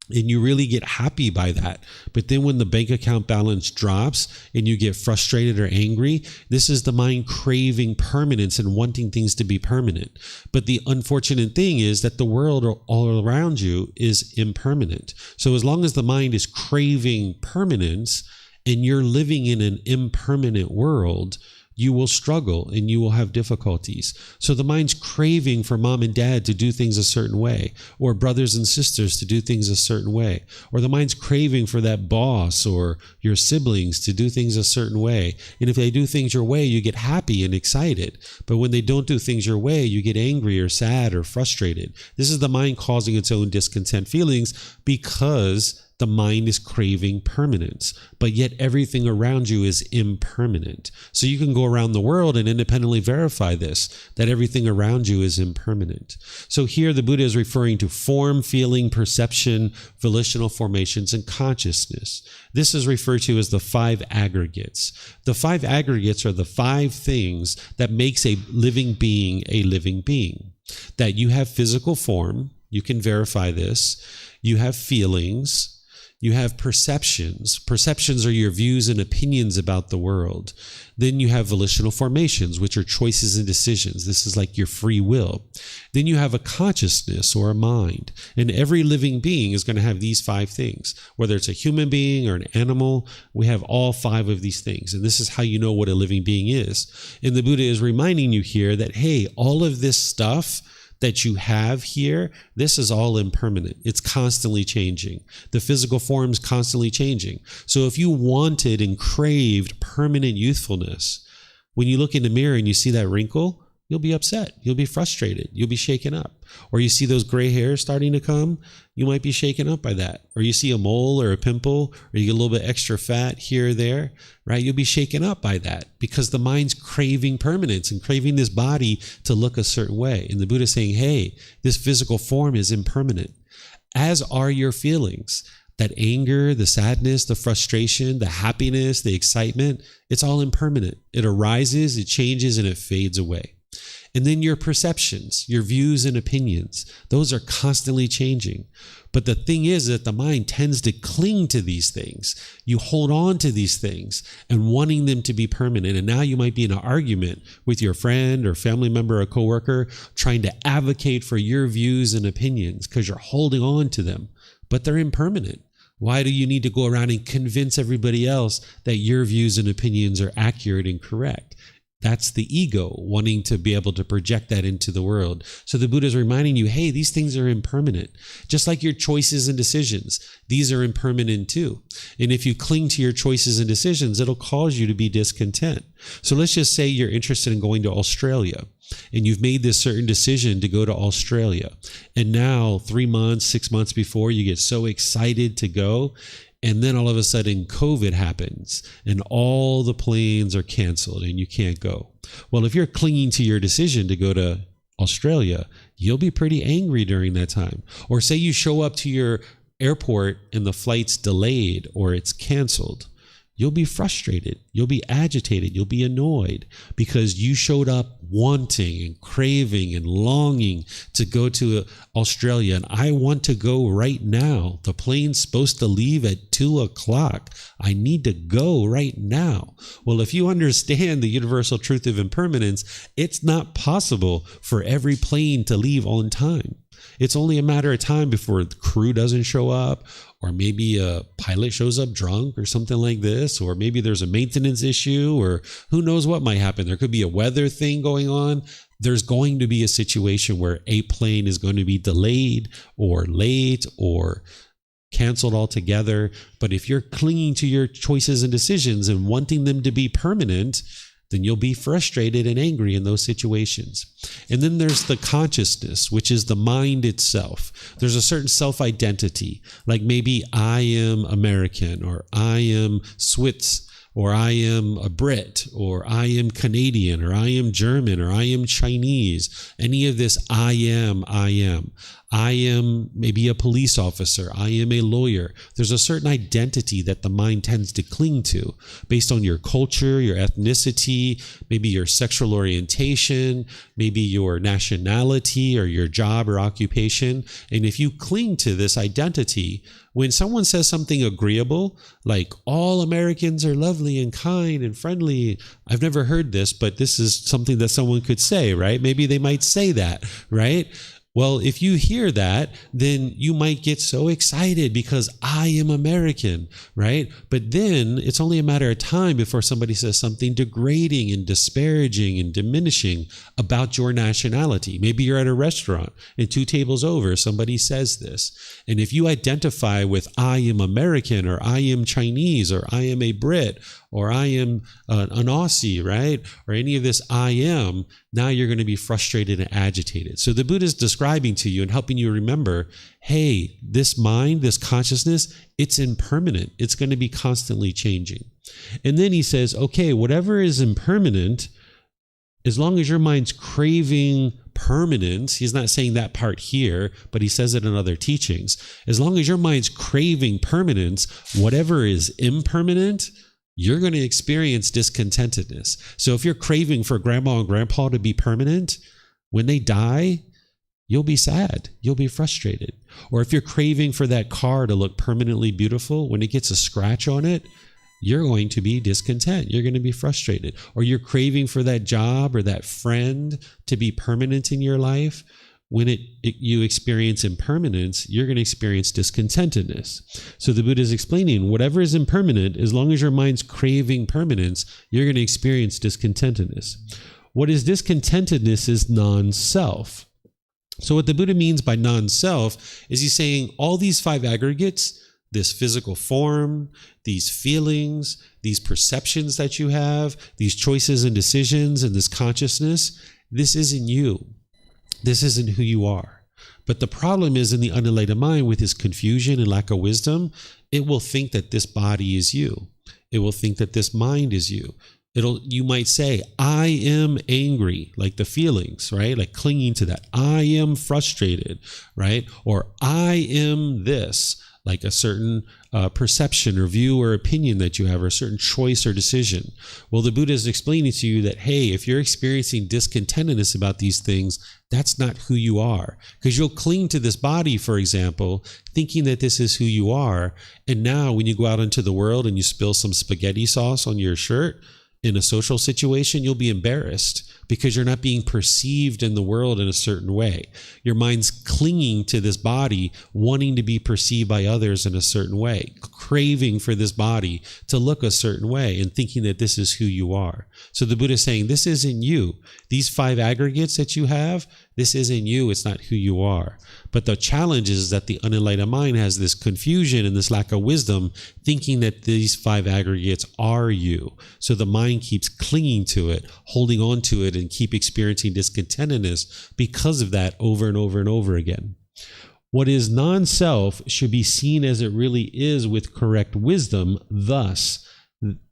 Speaker 1: and you really get happy by that. But then when the bank account balance drops and you get frustrated or angry, this is the mind craving permanence and wanting things to be permanent. But the unfortunate thing is that the world all around you is impermanent. So as long as the mind is craving permanence and you're living in an impermanent world, you will struggle and you will have difficulties. So the mind's craving for mom and dad to do things a certain way, or brothers and sisters to do things a certain way, or the mind's craving for that boss or your siblings to do things a certain way. And if they do things your way, you get happy and excited. But when they don't do things your way, you get angry or sad or frustrated. This is the mind causing its own discontent feelings because the mind is craving permanence, but yet everything around you is impermanent. So you can go around the world and independently verify this, that everything around you is impermanent. So here the Buddha is referring to form, feeling, perception, volitional formations, and consciousness. This is referred to as the 5 aggregates. The 5 aggregates are the 5 things that makes a living being a living being. That you have physical form, you can verify this, you have feelings, you have perceptions. Perceptions are your views and opinions about the world. Then you have volitional formations, which are choices and decisions. This is like your free will. Then you have a consciousness or a mind. And every living being is going to have these 5 things. Whether it's a human being or an animal, we have all 5 of these things. And this is how you know what a living being is. And the Buddha is reminding you here that, hey, all of this stuff that you have here, this is all impermanent. It's constantly changing. The physical form is constantly changing. So if you wanted and craved permanent youthfulness, when you look in the mirror and you see that wrinkle, you'll be upset. You'll be frustrated. You'll be shaken up. Or you see those gray hairs starting to come, you might be shaken up by that. Or you see a mole or a pimple, or you get a little bit extra fat here or there, right? You'll be shaken up by that because the mind's craving permanence and craving this body to look a certain way. And the Buddha is saying, hey, this physical form is impermanent, as are your feelings. That anger, the sadness, the frustration, the happiness, the excitement, it's all impermanent. It arises, it changes, and it fades away. And then your perceptions, your views and opinions, those are constantly changing. But the thing is that the mind tends to cling to these things. You hold on to these things and wanting them to be permanent. And now you might be in an argument with your friend or family member or coworker trying to advocate for your views and opinions because you're holding on to them, but they're impermanent. Why do you need to go around and convince everybody else that your views and opinions are accurate and correct? That's the ego wanting to be able to project that into the world. So the Buddha is reminding you, hey, these things are impermanent. Just like your choices and decisions, these are impermanent too. And if you cling to your choices and decisions, it'll cause you to be discontent. So let's just say you're interested in going to Australia and you've made this certain decision to go to Australia. And now 3 months, 6 months before, you get so excited to go. And then all of a sudden COVID happens and all the planes are canceled and you can't go. Well, if you're clinging to your decision to go to Australia, you'll be pretty angry during that time. Or say you show up to your airport and the flight's delayed or it's canceled. You'll be frustrated. You'll be agitated. You'll be annoyed because you showed up wanting and craving and longing to go to Australia. And I want to go right now. The plane's supposed to leave at 2:00. I need to go right now. Well, if you understand the universal truth of impermanence, it's not possible for every plane to leave on time. It's only a matter of time before the crew doesn't show up, or maybe a pilot shows up drunk or something like this, or maybe there's a maintenance issue, or who knows what might happen. There could be a weather thing going on. There's going to be a situation where a plane is going to be delayed or late or canceled altogether. But if you're clinging to your choices and decisions and wanting them to be permanent, then you'll be frustrated and angry in those situations. And then there's the consciousness, which is the mind itself. There's a certain self-identity, like maybe I am American, or I am Swiss, or I am a Brit, or I am Canadian, or I am German, or I am Chinese. Any of this I am. I am maybe a police officer. I am a lawyer. There's a certain identity that the mind tends to cling to based on your culture, your ethnicity, maybe your sexual orientation, maybe your nationality or your job or occupation. And if you cling to this identity, when someone says something agreeable, like all Americans are lovely and kind and friendly, I've never heard this, but this is something that someone could say, right? Maybe they might say that, right? Well, if you hear that, then you might get so excited because I am American, right? But then it's only a matter of time before somebody says something degrading and disparaging and diminishing about your nationality. Maybe you're at a restaurant and 2 tables over, somebody says this. And if you identify with I am American, or I am Chinese, or I am a Brit, or I am an Aussie, right? Or any of this I am, now you're going to be frustrated and agitated. So the Buddha is describing to you and helping you remember, hey, this mind, this consciousness, it's impermanent. It's going to be constantly changing. And then he says, okay, whatever is impermanent, as long as your mind's craving permanence, he's not saying that part here, but he says it in other teachings. As long as your mind's craving permanence, whatever is impermanent, you're going to experience discontentedness. So if you're craving for grandma and grandpa to be permanent, when they die, you'll be sad. You'll be frustrated. Or if you're craving for that car to look permanently beautiful, when it gets a scratch on it, you're going to be discontent. You're going to be frustrated. Or you're craving for that job or that friend to be permanent in your life. When you experience impermanence, you're going to experience discontentedness. So the Buddha is explaining, whatever is impermanent, as long as your mind's craving permanence, you're going to experience discontentedness. What is discontentedness is non-self. So what the Buddha means by non-self is he's saying all these 5 aggregates, this physical form, these feelings, these perceptions that you have, these choices and decisions, and this consciousness, this isn't you. This isn't who you are. But the problem is in the unenlightened mind, with its confusion and lack of wisdom, it will think that this body is you. It will think that this mind is you. You might say, I am angry, like the feelings, right? Like clinging to that. I am frustrated, right? Or I am this, like a certain perception or view or opinion that you have, or a certain choice or decision. Well, the Buddha is explaining to you that, hey, if you're experiencing discontentedness about these things, that's not who you are. Because you'll cling to this body, for example, thinking that this is who you are. And now when you go out into the world and you spill some spaghetti sauce on your shirt, in a social situation, you'll be embarrassed because you're not being perceived in the world in a certain way. Your mind's clinging to this body, wanting to be perceived by others in a certain way, craving for this body to look a certain way and thinking that this is who you are. So the Buddha is saying, this isn't you. These 5 aggregates that you have, this isn't you. It's not who you are. But the challenge is that the unenlightened mind has this confusion and this lack of wisdom, thinking that these 5 aggregates are you. So the mind keeps clinging to it, holding on to it, and keep experiencing discontentedness because of that over and over and over again. What is non-self should be seen as it really is with correct wisdom. Thus,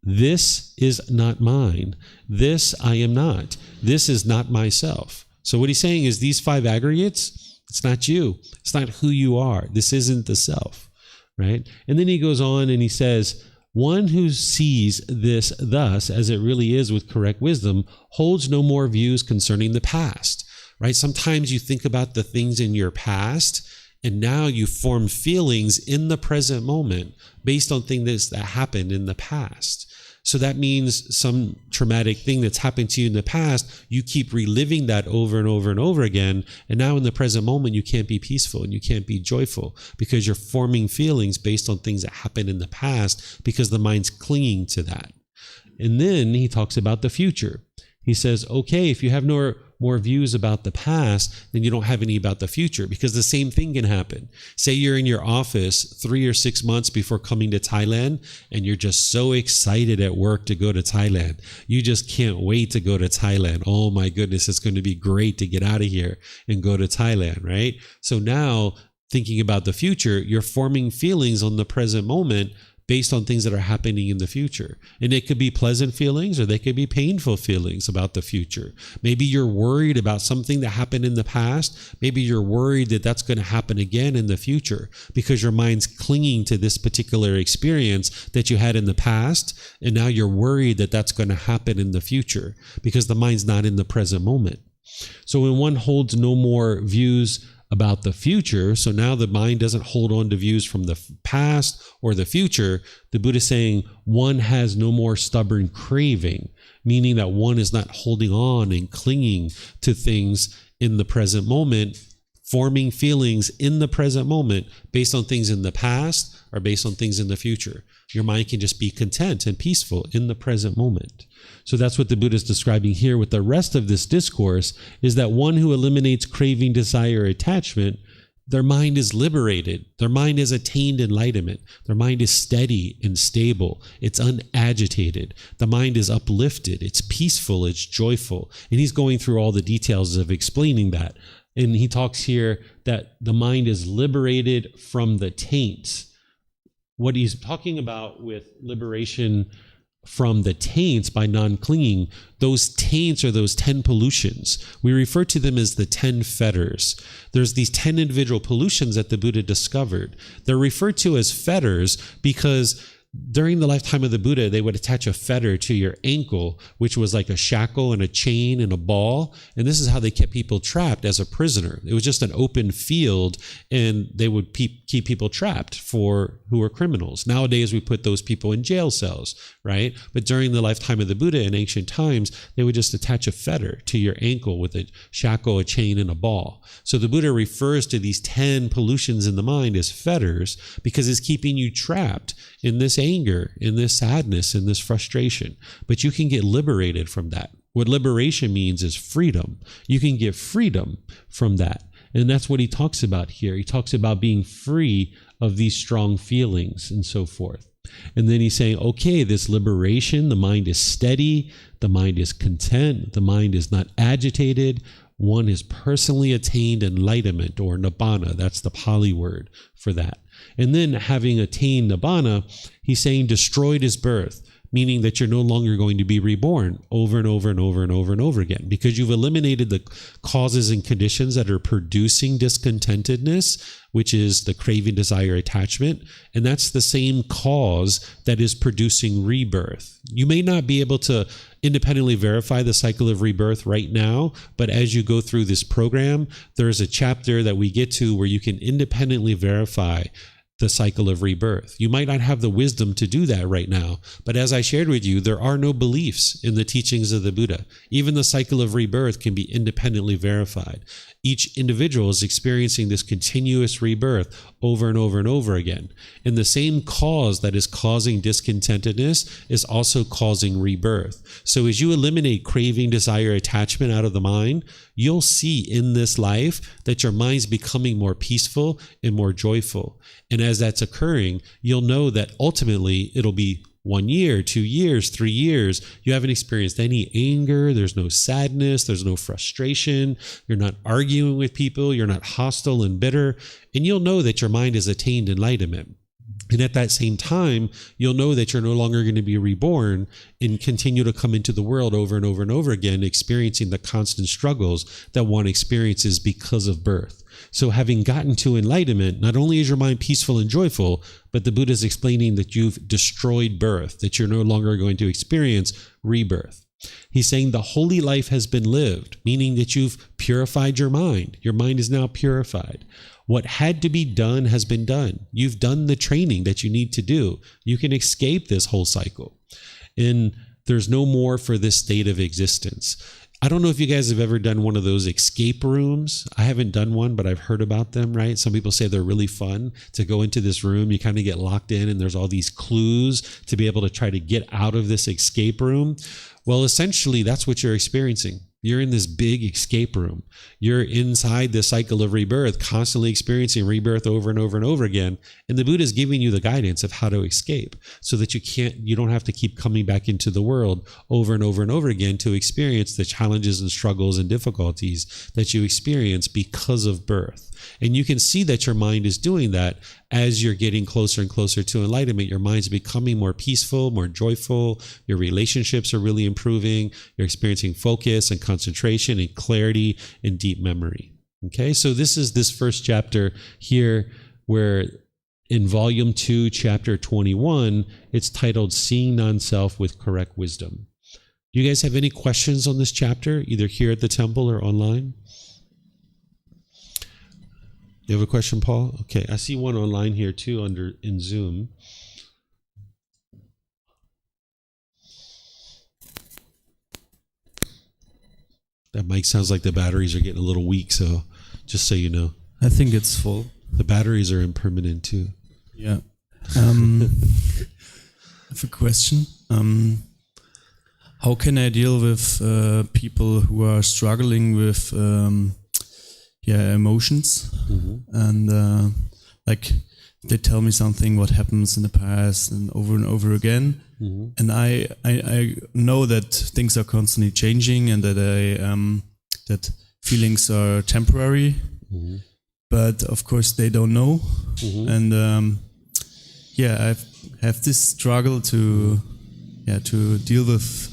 Speaker 1: this is not mine. This I am not. This is not myself. So what he's saying is these 5 aggregates, it's not you. It's not who you are. This isn't the self, right? And then he goes on and he says, one who sees this thus as it really is with correct wisdom holds no more views concerning the past, right? Sometimes you think about the things in your past and now you form feelings in the present moment based on things that happened in the past. So that means some traumatic thing that's happened to you in the past, you keep reliving that over and over and over again. And now in the present moment, you can't be peaceful and you can't be joyful because you're forming feelings based on things that happened in the past because the mind's clinging to that. And then he talks about the future. He says, okay, if you have no more views about the past, then you don't have any about the future, because the same thing can happen. Say you're in your office 3 or 6 months before coming to Thailand, and you're just so excited at work to go to Thailand. You just can't wait to go to Thailand. Oh my goodness, it's going to be great to get out of here and go to Thailand, right? So now, thinking about the future, you're forming feelings on the present moment based on things that are happening in the future. And it could be pleasant feelings or they could be painful feelings about the future. Maybe you're worried about something that happened in the past. Maybe you're worried that that's going to happen again in the future because your mind's clinging to this particular experience that you had in the past. And now you're worried that that's going to happen in the future because the mind's not in the present moment. So when one holds no more views about the future, so now the mind doesn't hold on to views from the past or the future, the Buddha is saying one has no more stubborn craving, meaning that one is not holding on and clinging to things in the present moment, forming feelings in the present moment based on things in the past or based on things in the future. Your mind can just be content and peaceful in the present moment. So that's what the Buddha is describing here with the rest of this discourse, is that one who eliminates craving, desire, attachment their mind is liberated. Their mind has attained enlightenment. Their mind is steady and stable. It's unagitated. The mind is uplifted. It's peaceful. It's joyful. And he's going through all the details of explaining that. And he talks here that the mind is liberated from the taints. What he's talking about with liberation from the taints by non-clinging, those taints are those 10 pollutions. We refer to them as the 10 fetters. There's these 10 individual pollutions that the Buddha discovered. They're referred to as fetters because during the lifetime of the Buddha, they would attach a fetter to your ankle, which was like a shackle and a chain and a ball. And this is how they kept people trapped as a prisoner. It was just an open field, and they would keep people trapped who were criminals. Nowadays, we put those people in jail cells, right? But during the lifetime of the Buddha in ancient times, they would just attach a fetter to your ankle with a shackle, a chain, and a ball. So the Buddha refers to these 10 pollutions in the mind as fetters because it's keeping you trapped in this anger, in this sadness, in this frustration. But you can get liberated from that. What liberation means is freedom. You can get freedom from that. And that's what he talks about here. He talks about being free of these strong feelings and so forth. And then he's saying, okay, this liberation, the mind is steady, the mind is content, the mind is not agitated. One has personally attained enlightenment, or nibbana. That's the Pali word for that. And then having attained nibbana, he's saying destroyed his birth, meaning that you're no longer going to be reborn over and over and over and over and over again, because you've eliminated the causes and conditions that are producing discontentedness, which is the craving, desire, attachment. And that's the same cause that is producing rebirth. You may not be able to independently verify the cycle of rebirth right now, but as you go through this program, there's a chapter that we get to where you can independently verify the cycle of rebirth. You might not have the wisdom to do that right now, but as I shared with you, there are no beliefs in the teachings of the Buddha. Even the cycle of rebirth can be independently verified. Each individual is experiencing this continuous rebirth over and over and over again. And the same cause that is causing discontentedness is also causing rebirth. So as you eliminate craving, desire, attachment out of the mind, you'll see in this life that your mind's becoming more peaceful and more joyful. And as that's occurring, you'll know that ultimately it'll be 1 year, 2 years, 3 years, you haven't experienced any anger, there's no sadness, there's no frustration, you're not arguing with people, you're not hostile and bitter, and you'll know that your mind has attained enlightenment. And at that same time, you'll know that you're no longer going to be reborn and continue to come into the world over and over and over again, experiencing the constant struggles that one experiences because of birth. So having gotten to enlightenment, not only is your mind peaceful and joyful, but the Buddha is explaining that you've destroyed birth, that you're no longer going to experience rebirth. He's saying the holy life has been lived, meaning that you've purified your mind. Your mind is now purified. What had to be done has been done. You've done the training that you need to do. You can escape this whole cycle. And there's no more for this state of existence. I don't know if you guys have ever done one of those escape rooms. I haven't done one, but I've heard about them, right? Some people say they're really fun to go into this room. You kind of get locked in and there's all these clues to be able to try to get out of this escape room. Well, essentially, that's what you're experiencing. You're in this big escape room. You're inside the cycle of rebirth, constantly experiencing rebirth over and over and over again. And the Buddha is giving you the guidance of how to escape so that you don't have to keep coming back into the world over and over and over again to experience the challenges and struggles and difficulties that you experience because of birth. And you can see that your mind is doing that as you're getting closer and closer to enlightenment. Your mind's becoming more peaceful, more joyful. Your relationships are really improving. You're experiencing focus and concentration and clarity and deep memory. Okay, so this is this first chapter here where in volume 2, chapter 21, it's titled Seeing Non-Self with Correct Wisdom. Do you guys have any questions on this chapter, either here at the temple or online? You have a question, Paul? Okay, I see one online here too in Zoom. That mic sounds like the batteries are getting a little weak, so just so you know.
Speaker 3: I think it's full.
Speaker 1: The batteries are impermanent too.
Speaker 3: Yeah. I have a question. How can I deal with people who are struggling with emotions, and like they tell me something what happens in the past and over again, and I know that things are constantly changing and that that feelings are temporary, but of course they don't know, and I have this struggle to deal with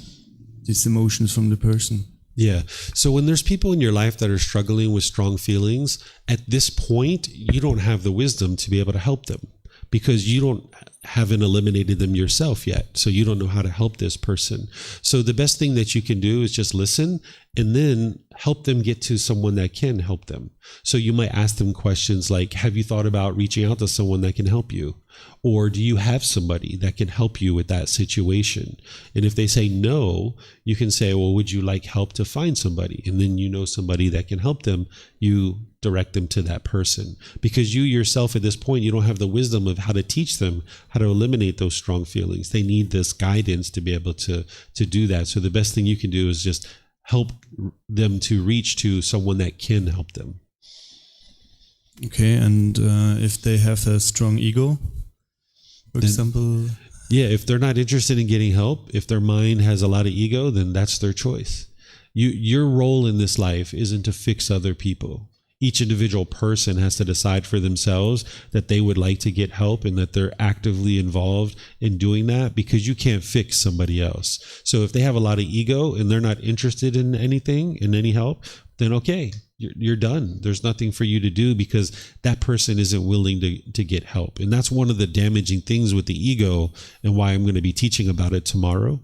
Speaker 3: these emotions from the person.
Speaker 1: Yeah. So when there's people in your life that are struggling with strong feelings, at this point, you don't have the wisdom to be able to help them because you haven't eliminated them yourself yet. So you don't know how to help this person. So the best thing that you can do is just listen and then help them get to someone that can help them. So you might ask them questions like, have you thought about reaching out to someone that can help you? Or do you have somebody that can help you with that situation? And if they say no, you can say, well, would you like help to find somebody? And then you know somebody that can help them. You direct them to that person. Because you yourself at this point, you don't have the wisdom of how to teach them how to eliminate those strong feelings. They need this guidance to be able to do that. So the best thing you can do is just help them to reach to someone that can help them.
Speaker 3: Okay, and if they have a strong ego, for example?
Speaker 1: Yeah, if they're not interested in getting help, if their mind has a lot of ego, then that's their choice. Your role in this life isn't to fix other people. Each individual person has to decide for themselves that they would like to get help and that they're actively involved in doing that, because you can't fix somebody else. So if they have a lot of ego and they're not interested in anything, in any help, then okay, you're done. There's nothing for you to do because that person isn't willing to get help. And that's one of the damaging things with the ego and why I'm going to be teaching about it tomorrow.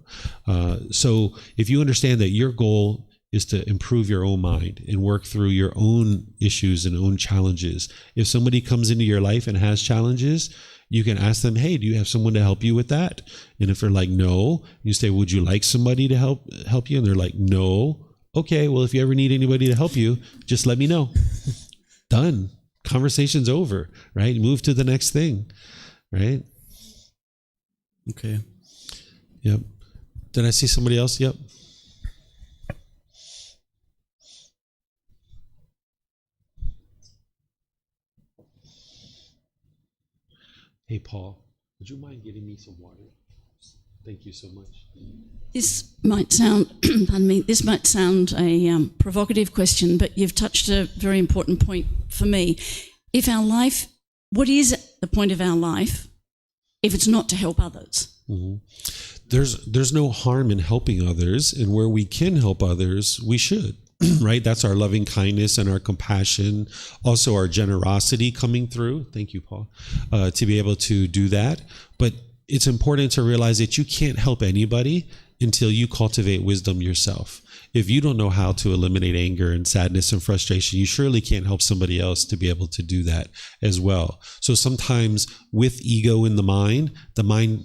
Speaker 1: So if you understand that your goal is to improve your own mind and work through your own issues and own challenges. If somebody comes into your life and has challenges, you can ask them, hey, do you have someone to help you with that? And if they're like, no, you say, would you like somebody to help you? And they're like, no. Okay, well, if you ever need anybody to help you, just let me know. Done. Conversation's over, right? Move to the next thing, right?
Speaker 3: Okay.
Speaker 1: Yep. Did I see somebody else? Yep. Hey, Paul, would you mind getting me some water? Thank you so much.
Speaker 4: This might sound, pardon me, this might sound a provocative question, but you've touched a very important point for me. If our life, what is the point of our life if it's not to help others?
Speaker 1: Mm-hmm. There's no harm in helping others, and where we can help others, we should. Right? That's our loving kindness and our compassion, also our generosity coming through. Thank you, Paul, to be able to do that. But it's important to realize that you can't help anybody until you cultivate wisdom yourself. If you don't know how to eliminate anger and sadness and frustration, you surely can't help somebody else to be able to do that as well. So sometimes with ego in the mind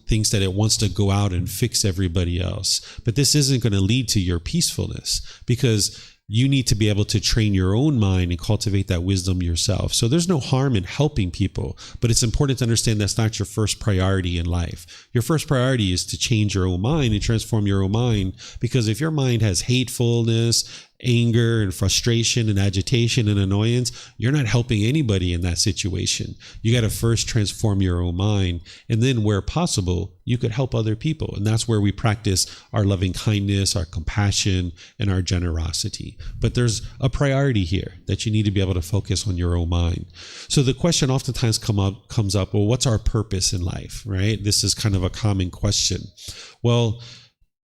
Speaker 1: thinks that it wants to go out and fix everybody else. But this isn't going to lead to your peacefulness, because you need to be able to train your own mind and cultivate that wisdom yourself. So there's no harm in helping people, but it's important to understand that's not your first priority in life. Your first priority is to change your own mind and transform your own mind, because if your mind has hatefulness, anger and frustration and agitation and annoyance, you're not helping anybody in that situation. You got to first transform your own mind, and then where possible, you could help other people. And that's where we practice our loving kindness, our compassion, and our generosity. But there's a priority here that you need to be able to focus on your own mind. So the question oftentimes comes up, well, what's our purpose in life, right? This is kind of a common question. Well,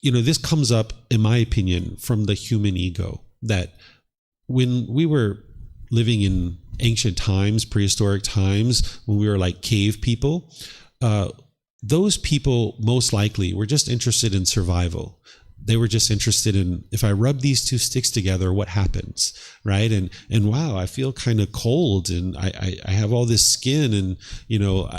Speaker 1: this comes up, in my opinion, from the human ego, that when we were living in ancient times, prehistoric times, when we were like cave people, those people most likely were just interested in survival. They were just interested in, if I rub these two sticks together, what happens, right? And wow, I feel kind of cold, and I have all this skin, and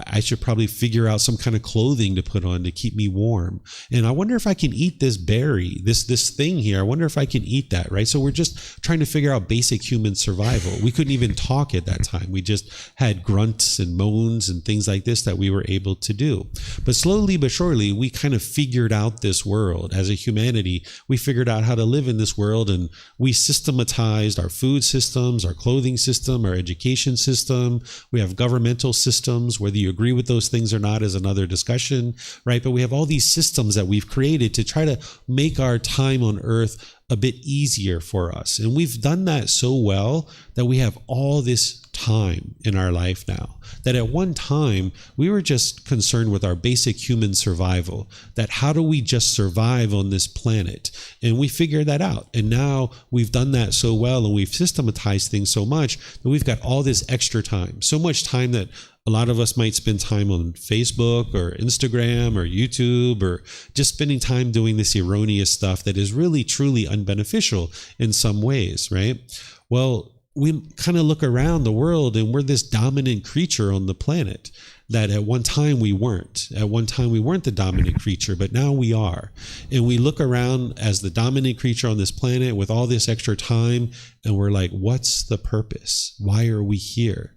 Speaker 1: I should probably figure out some kind of clothing to put on to keep me warm. And I wonder if I can eat this berry, this thing here. I wonder if I can eat that, right? So we're just trying to figure out basic human survival. We couldn't even talk at that time. We just had grunts and moans and things like this that we were able to do. But slowly but surely, we kind of figured out this world as a humanity. humanity, we figured out how to live in this world, and we systematized our food systems, our clothing system, our education system. We have governmental systems. Whether you agree with those things or not is another discussion, right? But we have all these systems that we've created to try to make our time on earth a bit easier for us. And we've done that so well that we have all this time in our life now, that at one time we were just concerned with our basic human survival, that how do we just survive on this planet? And we figured that out. And now we've done that so well, and we've systematized things so much that we've got all this extra time, so much time that a lot of us might spend time on Facebook or Instagram or YouTube, or just spending time doing this erroneous stuff that is really, truly unbeneficial in some ways, right? Well, we kind of look around the world and we're this dominant creature on the planet that at one time we weren't. At one time we weren't the dominant creature, but now we are. And we look around as the dominant creature on this planet with all this extra time, and we're like, what's the purpose? Why are we here?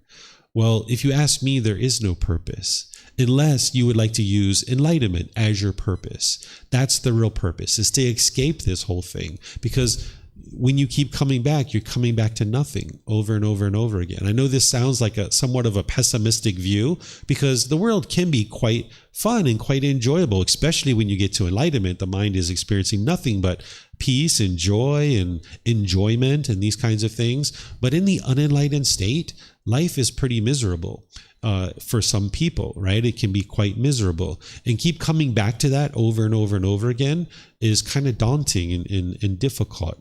Speaker 1: Well, if you ask me, there is no purpose, unless you would like to use enlightenment as your purpose. That's the real purpose, is to escape this whole thing. Because when you keep coming back, you're coming back to nothing over and over and over again. I know this sounds like somewhat of a pessimistic view, because the world can be quite fun and quite enjoyable, especially when you get to enlightenment. The mind is experiencing nothing but peace and joy and enjoyment and these kinds of things. But in the unenlightened state, life is pretty miserable. For some people, right? It can be quite miserable. And keep coming back to that over and over and over again is kind of daunting and difficult.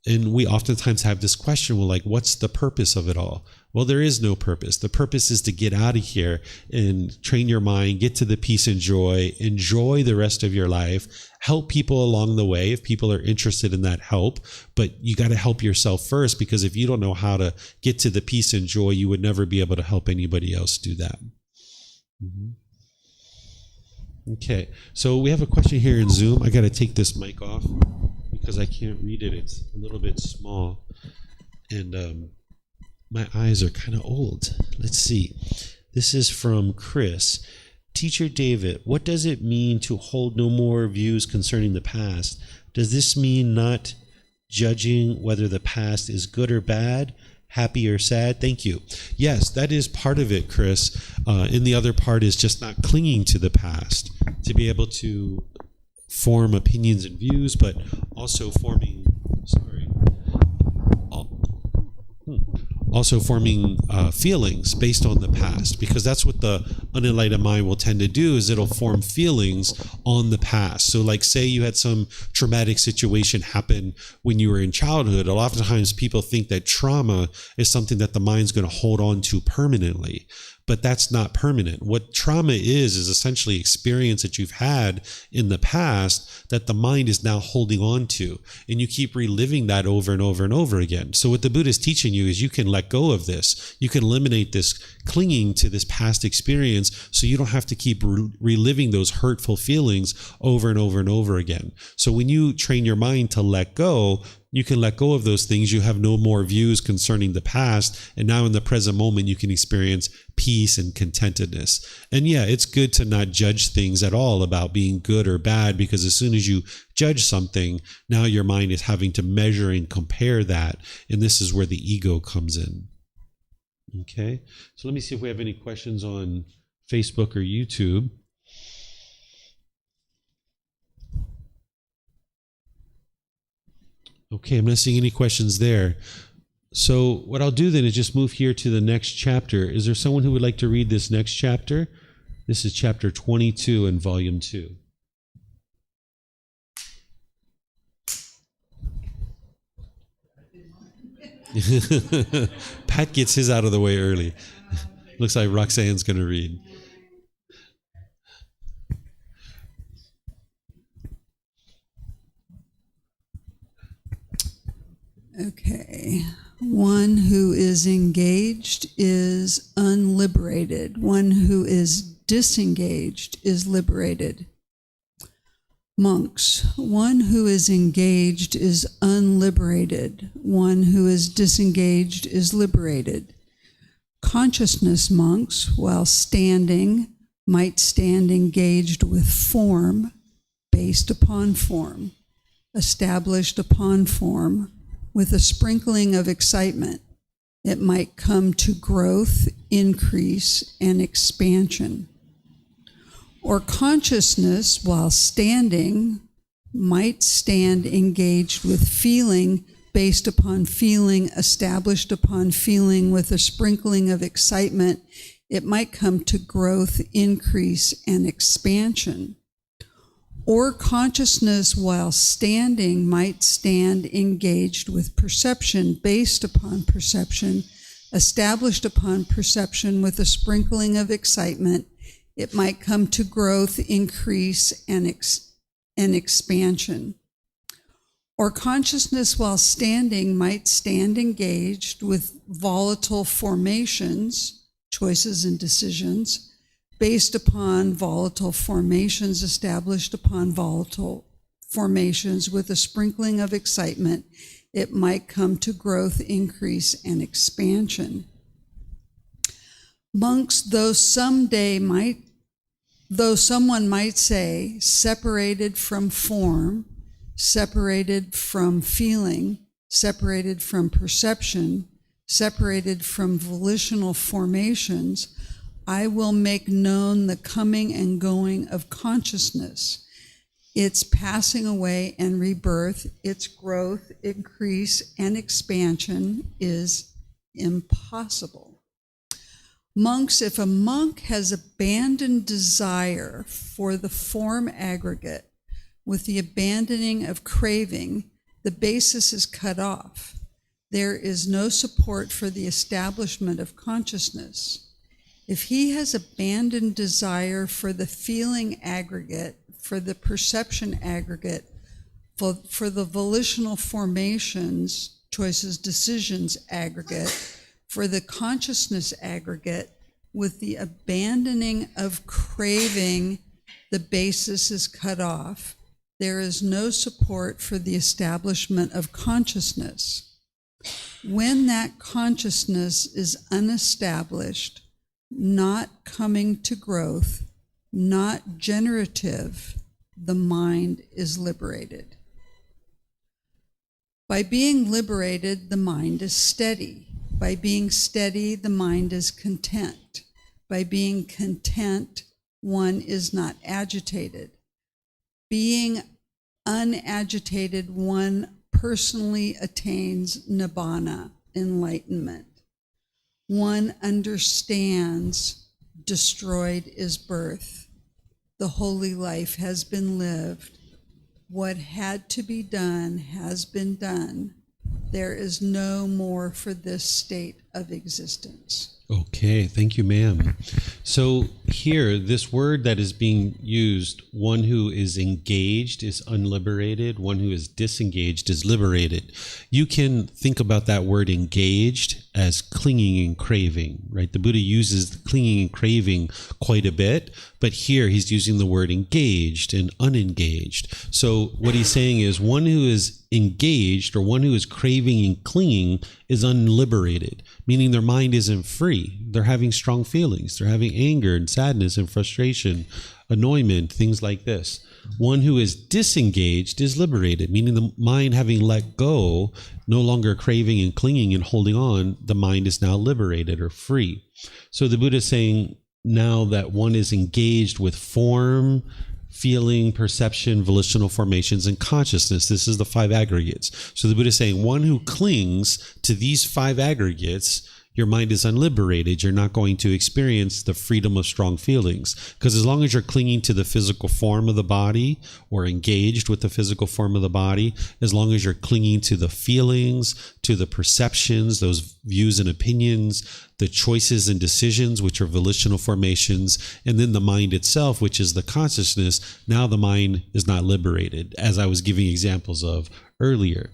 Speaker 1: And we oftentimes have this question, well, like, what's the purpose of it all? Well, there is no purpose. The purpose is to get out of here and train your mind, get to the peace and joy, enjoy the rest of your life, help people along the way if people are interested in that help. But you got to help yourself first, because if you don't know how to get to the peace and joy, you would never be able to help anybody else do that. Okay, so we have a question here in Zoom. I got to take this mic off because I can't read it. It's a little bit small. And my eyes are kind of old. Let's see. This is from Chris. Teacher David, what does it mean to hold no more views concerning the past? Does this mean not judging whether the past is good or bad, happy or sad? Thank you. Yes, that is part of it, Chris. And the other part is just not clinging to the past, to be able to form opinions and views, but also forming feelings based on the past, because that's what the unenlightened mind will tend to do, is it'll form feelings on the past. So like, say you had some traumatic situation happen when you were in childhood. A lot of times people think that trauma is something that the mind's going to hold on to permanently. But that's not permanent. What trauma is essentially experience that you've had in the past that the mind is now holding on to. And you keep reliving that over and over and over again. So what the Buddha is teaching you is you can let go of this. You can eliminate this clinging to this past experience, so you don't have to keep reliving those hurtful feelings over and over and over again. So when you train your mind to let go, you can let go of those things. You have no more views concerning the past. And now in the present moment, you can experience peace and contentedness. And yeah, it's good to not judge things at all about being good or bad, because as soon as you judge something, now your mind is having to measure and compare that. And this is where the ego comes in. Okay. So let me see if we have any questions on Facebook or YouTube. Okay, I'm not seeing any questions there. So what I'll do then is just move here to the next chapter. Is there someone who would like to read this next chapter? This is chapter 22 in volume 2. Pat gets his out of the way early. Looks like Roxanne's going to read.
Speaker 5: Okay. One who is engaged is unliberated. One who is disengaged is liberated. Monks, one who is engaged is unliberated. One who is disengaged is liberated. Consciousness monks, while standing, might stand engaged with form, based upon form. established upon form, with a sprinkling of excitement, it might come to growth, increase, and expansion. Or consciousness, while standing, might stand engaged with feeling, based upon feeling, established upon feeling, with a sprinkling of excitement, it might come to growth, increase, and expansion. Or consciousness, while standing, might stand engaged with perception, based upon perception, established upon perception, with a sprinkling of excitement, it might come to growth, increase, and expansion. Or consciousness, while standing, might stand engaged with volatile formations, choices and decisions, based upon volatile formations, established upon volatile formations, with a sprinkling of excitement, it might come to growth, increase, and expansion. Monks, though someone might say, separated from form, separated from feeling, separated from perception, separated from volitional formations, I will make known the coming and going of consciousness, its passing away and rebirth, its growth, increase, and expansion is impossible. Monks, if a monk has abandoned desire for the form aggregate with the abandoning of craving, the basis is cut off. There is no support for the establishment of consciousness. If he has abandoned desire for the feeling aggregate, for the perception aggregate, for the volitional formations, choices, decisions aggregate, for the consciousness aggregate, with the abandoning of craving, the basis is cut off. There is no support for the establishment of consciousness. When that consciousness is unestablished, not coming to growth, not generative, the mind is liberated. By being liberated, the mind is steady. By being steady, the mind is content. By being content, one is not agitated. Being unagitated, one personally attains nibbana, enlightenment. One understands destroyed is birth. The holy life has been lived. What had to be done has been done. There is no more for this state of existence.
Speaker 1: Okay, thank you, ma'am. So here, this word that is being used, one who is engaged is unliberated, one who is disengaged is liberated. You can think about that word engaged as clinging and craving, right? The Buddha uses clinging and craving quite a bit, but here he's using the word engaged and unengaged. So what he's saying is one who is engaged or one who is craving and clinging is unliberated, meaning their mind isn't free. They're having strong feelings. They're having anger and sadness and frustration, annoyment, things like this. One who is disengaged is liberated, meaning the mind having let go, no longer craving and clinging and holding on, the mind is now liberated or free. So the Buddha is saying now that one is engaged with form, feeling, perception, volitional formations, and consciousness. This is the five aggregates. So the Buddha is saying one who clings to these five aggregates, your mind is unliberated. You're not going to experience the freedom of strong feelings. Because as long as you're clinging to the physical form of the body or engaged with the physical form of the body, as long as you're clinging to the feelings, to the perceptions, those views and opinions, the choices and decisions, which are volitional formations, and then the mind itself, which is the consciousness, now the mind is not liberated, as I was giving examples of earlier.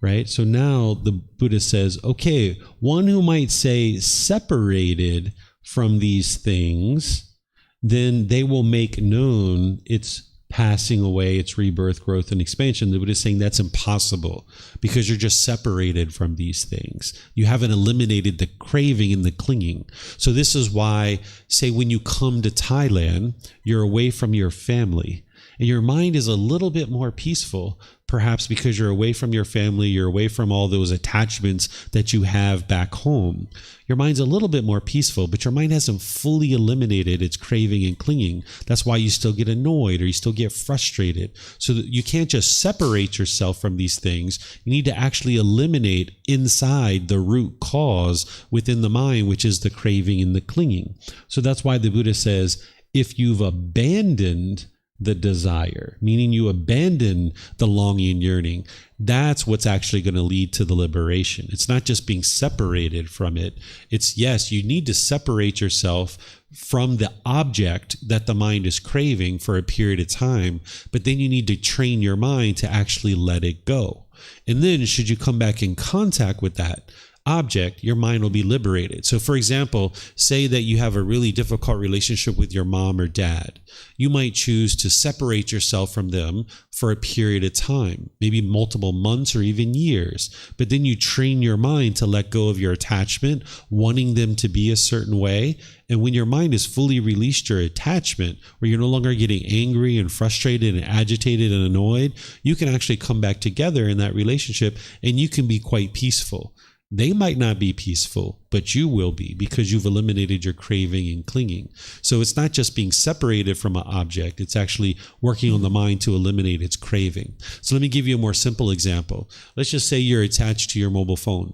Speaker 1: Right? So now the Buddha says, okay, one who might say separated from these things, then they will make known its passing away, its rebirth, growth, and expansion. The Buddha is saying that's impossible because you're just separated from these things. You haven't eliminated the craving and the clinging. So this is why, say, when you come to Thailand, you're away from your family and your mind is a little bit more peaceful, perhaps because you're away from your family, you're away from all those attachments that you have back home. Your mind's a little bit more peaceful, but your mind hasn't fully eliminated its craving and clinging. That's why you still get annoyed or you still get frustrated. So that you can't just separate yourself from these things. You need to actually eliminate inside the root cause within the mind, which is the craving and the clinging. So that's why the Buddha says, if you've abandoned the desire, meaning you abandon the longing and yearning, that's what's actually going to lead to the liberation. It's not just being separated from it. It's, yes, you need to separate yourself from the object that the mind is craving for a period of time, but then you need to train your mind to actually let it go. And then should you come back in contact with that object, your mind will be liberated. So for example, say that you have a really difficult relationship with your mom or dad. You might choose to separate yourself from them for a period of time, maybe multiple months or even years. But then you train your mind to let go of your attachment, wanting them to be a certain way. And when your mind has fully released your attachment, where you're no longer getting angry and frustrated and agitated and annoyed, you can actually come back together in that relationship and you can be quite peaceful. They might not be peaceful, but you will be, because you've eliminated your craving and clinging. So it's not just being separated from an object, it's actually working on the mind to eliminate its craving. So let me give you a more simple example. Let's just say you're attached to your mobile phone.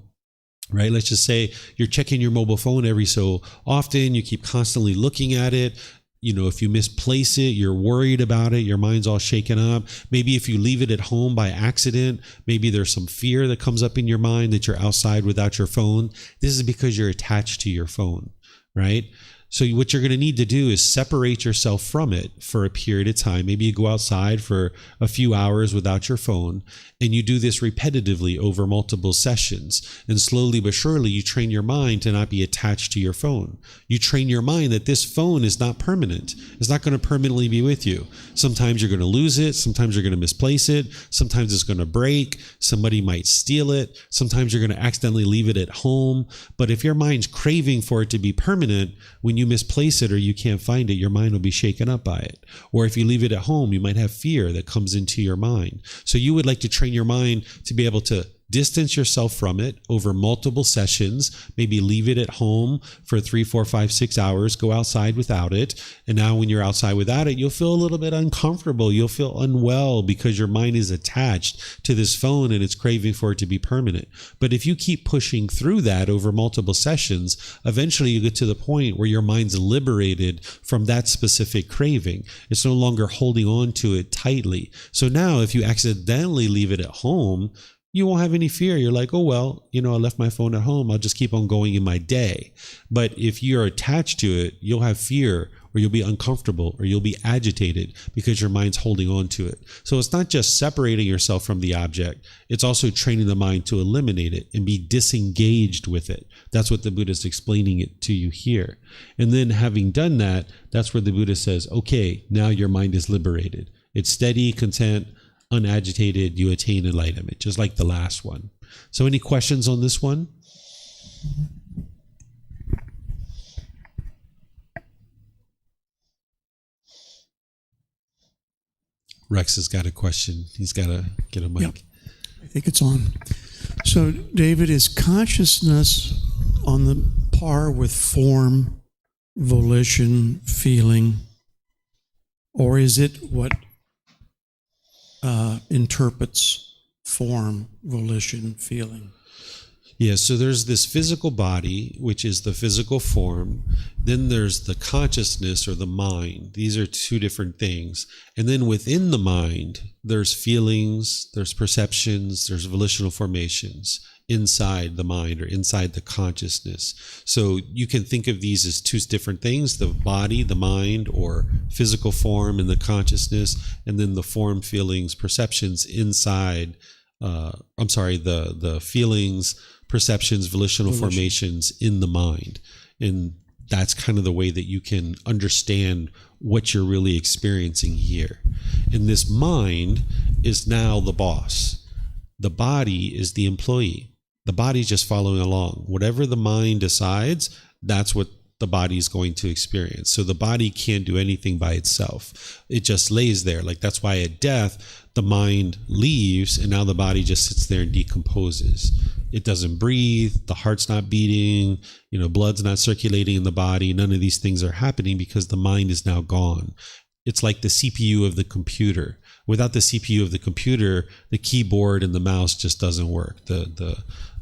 Speaker 1: Right? Let's just say you're checking your mobile phone every so often. You keep constantly looking at it. You know, if you misplace it, you're worried about it. Your mind's all shaken up. Maybe if you leave it at home by accident, maybe there's some fear that comes up in your mind that you're outside without your phone. This is because you're attached to your phone, right? So what you're going to need to do is separate yourself from it for a period of time. Maybe you go outside for a few hours without your phone, and you do this repetitively over multiple sessions. And slowly but surely, you train your mind to not be attached to your phone. You train your mind that this phone is not permanent. It's not going to permanently be with you. Sometimes you're going to lose it. Sometimes you're going to misplace it. Sometimes it's going to break. Somebody might steal it. Sometimes you're going to accidentally leave it at home. But if your mind's craving for it to be permanent, when you misplace it or you can't find it, your mind will be shaken up by it. Or if you leave it at home, you might have fear that comes into your mind. So you would like to train your mind to be able to distance yourself from it over multiple sessions, maybe leave it at home for 3, 4, 5, 6 hours, go outside without it. And now when you're outside without it, you'll feel a little bit uncomfortable. You'll feel unwell because your mind is attached to this phone and it's craving for it to be permanent. But if you keep pushing through that over multiple sessions, eventually you get to the point where your mind's liberated from that specific craving. It's no longer holding on to it tightly. So now if you accidentally leave it at home, you won't have any fear. You're like, oh, well, I left my phone at home. I'll just keep on going in my day. But if you're attached to it, you'll have fear, or you'll be uncomfortable, or you'll be agitated because your mind's holding on to it. So it's not just separating yourself from the object. It's also training the mind to eliminate it and be disengaged with it. That's what the Buddha is explaining it to you here. And then having done that, that's where the Buddha says, okay, now your mind is liberated. It's steady, content, unagitated, you attain enlightenment, just like the last one. So any questions on this one? Rex has got a question. He's got to get a mic.
Speaker 6: Yep. I think it's on. So, David, is consciousness on the par with form, volition, feeling, or is it what interprets form, volition, feeling?
Speaker 1: Yeah, so there's this physical body, which is the physical form. Then there's the consciousness or the mind. These are two different things. And then within the mind, there's feelings, there's perceptions, there's volitional formations inside the mind or inside the consciousness. So you can think of these as two different things: the body, the mind, or physical form and the consciousness, and then the form, feelings, perceptions inside, the feelings, perceptions, volitional formations in the mind. And that's kind of the way that you can understand what you're really experiencing here. And this mind is now the boss. The body is the employee. The body's just following along. Whatever the mind decides, that's what the body is going to experience. So the body can't do anything by itself. It just lays there. Like that's why at death, the mind leaves and now the body just sits there and decomposes. It doesn't breathe, the heart's not beating, blood's not circulating in the body. None of these things are happening because the mind is now gone. It's like the CPU of the computer. Without the CPU of the computer, the keyboard and the mouse just doesn't work.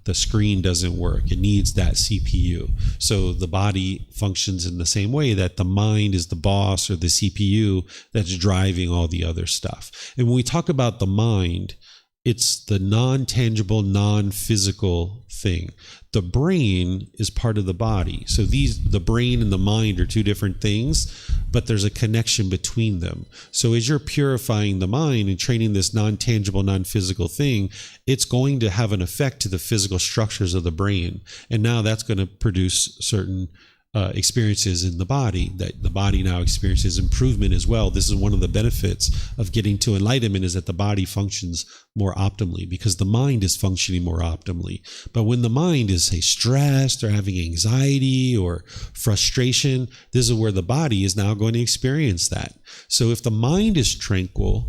Speaker 1: The screen doesn't work. It needs that CPU. So the body functions in the same way, that the mind is the boss or the CPU that's driving all the other stuff. And when we talk about the mind, it's the non-tangible, non-physical thing. The brain is part of the body. So the brain and the mind are two different things, but there's a connection between them. So as you're purifying the mind and training this non-tangible, non-physical thing, it's going to have an effect to the physical structures of the brain. And now that's going to produce certain experiences in the body, that the body now experiences improvement as well. This is one of the benefits of getting to enlightenment, is that the body functions more optimally because the mind is functioning more optimally. But when the mind is, say, stressed or having anxiety or frustration, this is where the body is now going to experience that. So if the mind is tranquil,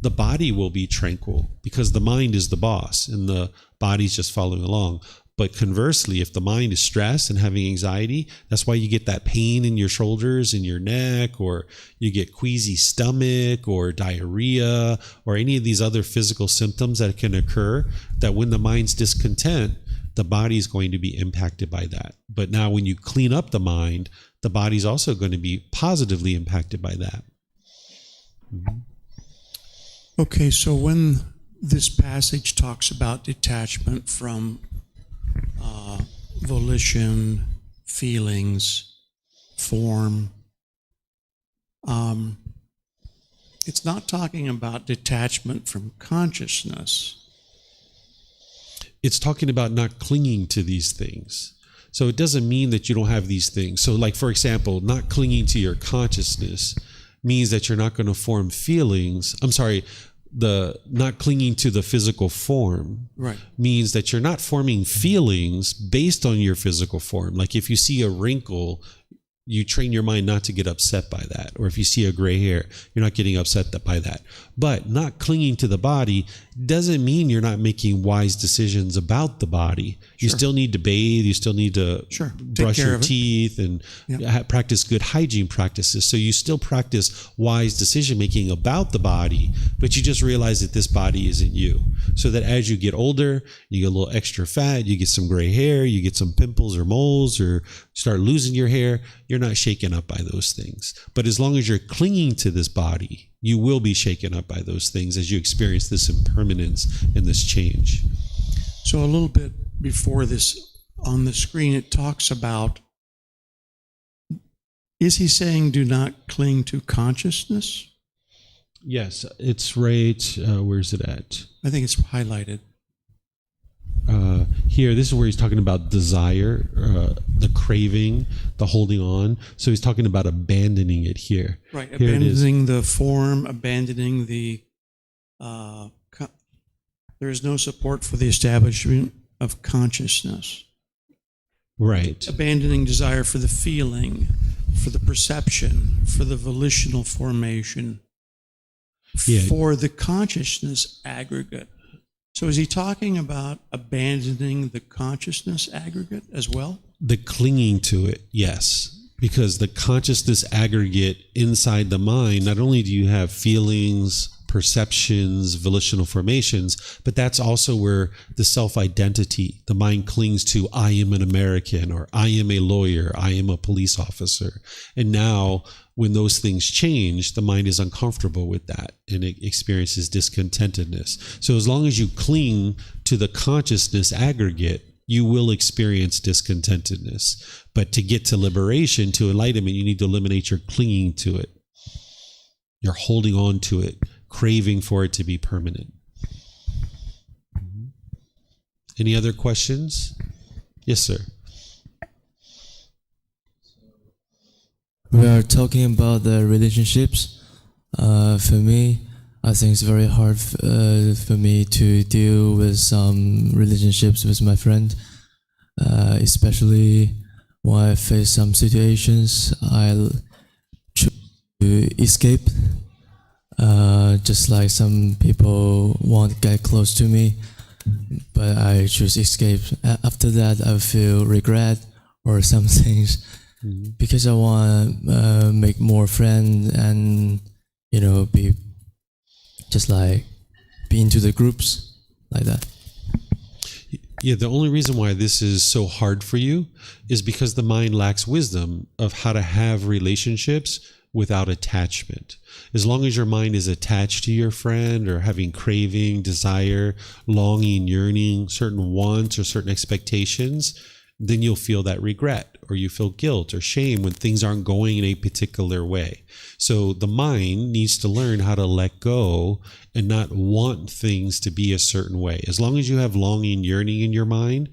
Speaker 1: the body will be tranquil because the mind is the boss and the body's just following along. But conversely, if the mind is stressed and having anxiety, that's why you get that pain in your shoulders, in your neck, or you get queasy stomach or diarrhea or any of these other physical symptoms that can occur, that when the mind's discontent, the body is going to be impacted by that. But now when you clean up the mind, the body's also going to be positively impacted by that. Mm-hmm.
Speaker 6: Okay, so when this passage talks about detachment from volition, feelings, form, it's not talking about detachment from consciousness.
Speaker 1: It's talking about not clinging to these things. So it doesn't mean that you don't have these things. So like, for example, not clinging to your consciousness means that you're not going to form feelings. The not clinging to the physical form means that you're not forming feelings based on your physical form. Like if you see a wrinkle, you train your mind not to get upset by that. Or if you see a gray hair, you're not getting upset by that. But not clinging to the body doesn't mean you're not making wise decisions about the body. You still need to bathe. You still need to brush your teeth and practice good hygiene practices. So you still practice wise decision making about the body, but you just realize that this body isn't you. So that as you get older, you get a little extra fat, you get some gray hair, you get some pimples or moles, or start losing your hair, you're not shaken up by those things. But as long as you're clinging to this body, you will be shaken up by those things as you experience this impermanence and this change.
Speaker 6: So a little bit before this on the screen, it talks about, is he saying do not cling to consciousness?
Speaker 1: Yes, it's right. Where's it at?
Speaker 6: I think it's highlighted.
Speaker 1: Here, this is where he's talking about desire, the craving, the holding on. So he's talking about abandoning it here.
Speaker 6: Right, here abandoning the form, abandoning the... there is no support for the establishment of consciousness.
Speaker 1: Right.
Speaker 6: Abandoning desire for the feeling, for the perception, for the volitional formation, for the consciousness aggregate. So is he talking about abandoning the consciousness aggregate as well?
Speaker 1: The clinging to it, yes. Because the consciousness aggregate inside the mind, not only do you have feelings, perceptions, volitional formations, but that's also where the self-identity, the mind clings to, I am an American, or I am a lawyer, I am a police officer. And now, when those things change, the mind is uncomfortable with that and it experiences discontentedness. So as long as you cling to the consciousness aggregate, you will experience discontentedness. But to get to liberation, to enlightenment, you need to eliminate your clinging to it. You're holding on to it, craving for it to be permanent. Any other questions? Yes, sir.
Speaker 7: We are talking about the relationships. For me, I think it's very hard for me to deal with some relationships with my friend, especially when I face some situations, I choose to escape. Just like some people want to get close to me, but I choose escape. After that, I feel regret or some things because I want to make more friends and be just like be into the groups like that.
Speaker 1: Yeah, the only reason why this is so hard for you is because the mind lacks wisdom of how to have relationships without attachment. As long as your mind is attached to your friend or having craving, desire, longing, yearning, certain wants or certain expectations, then you'll feel that regret or you feel guilt or shame when things aren't going in a particular way. So the mind needs to learn how to let go and not want things to be a certain way. As long as you have longing, yearning in your mind,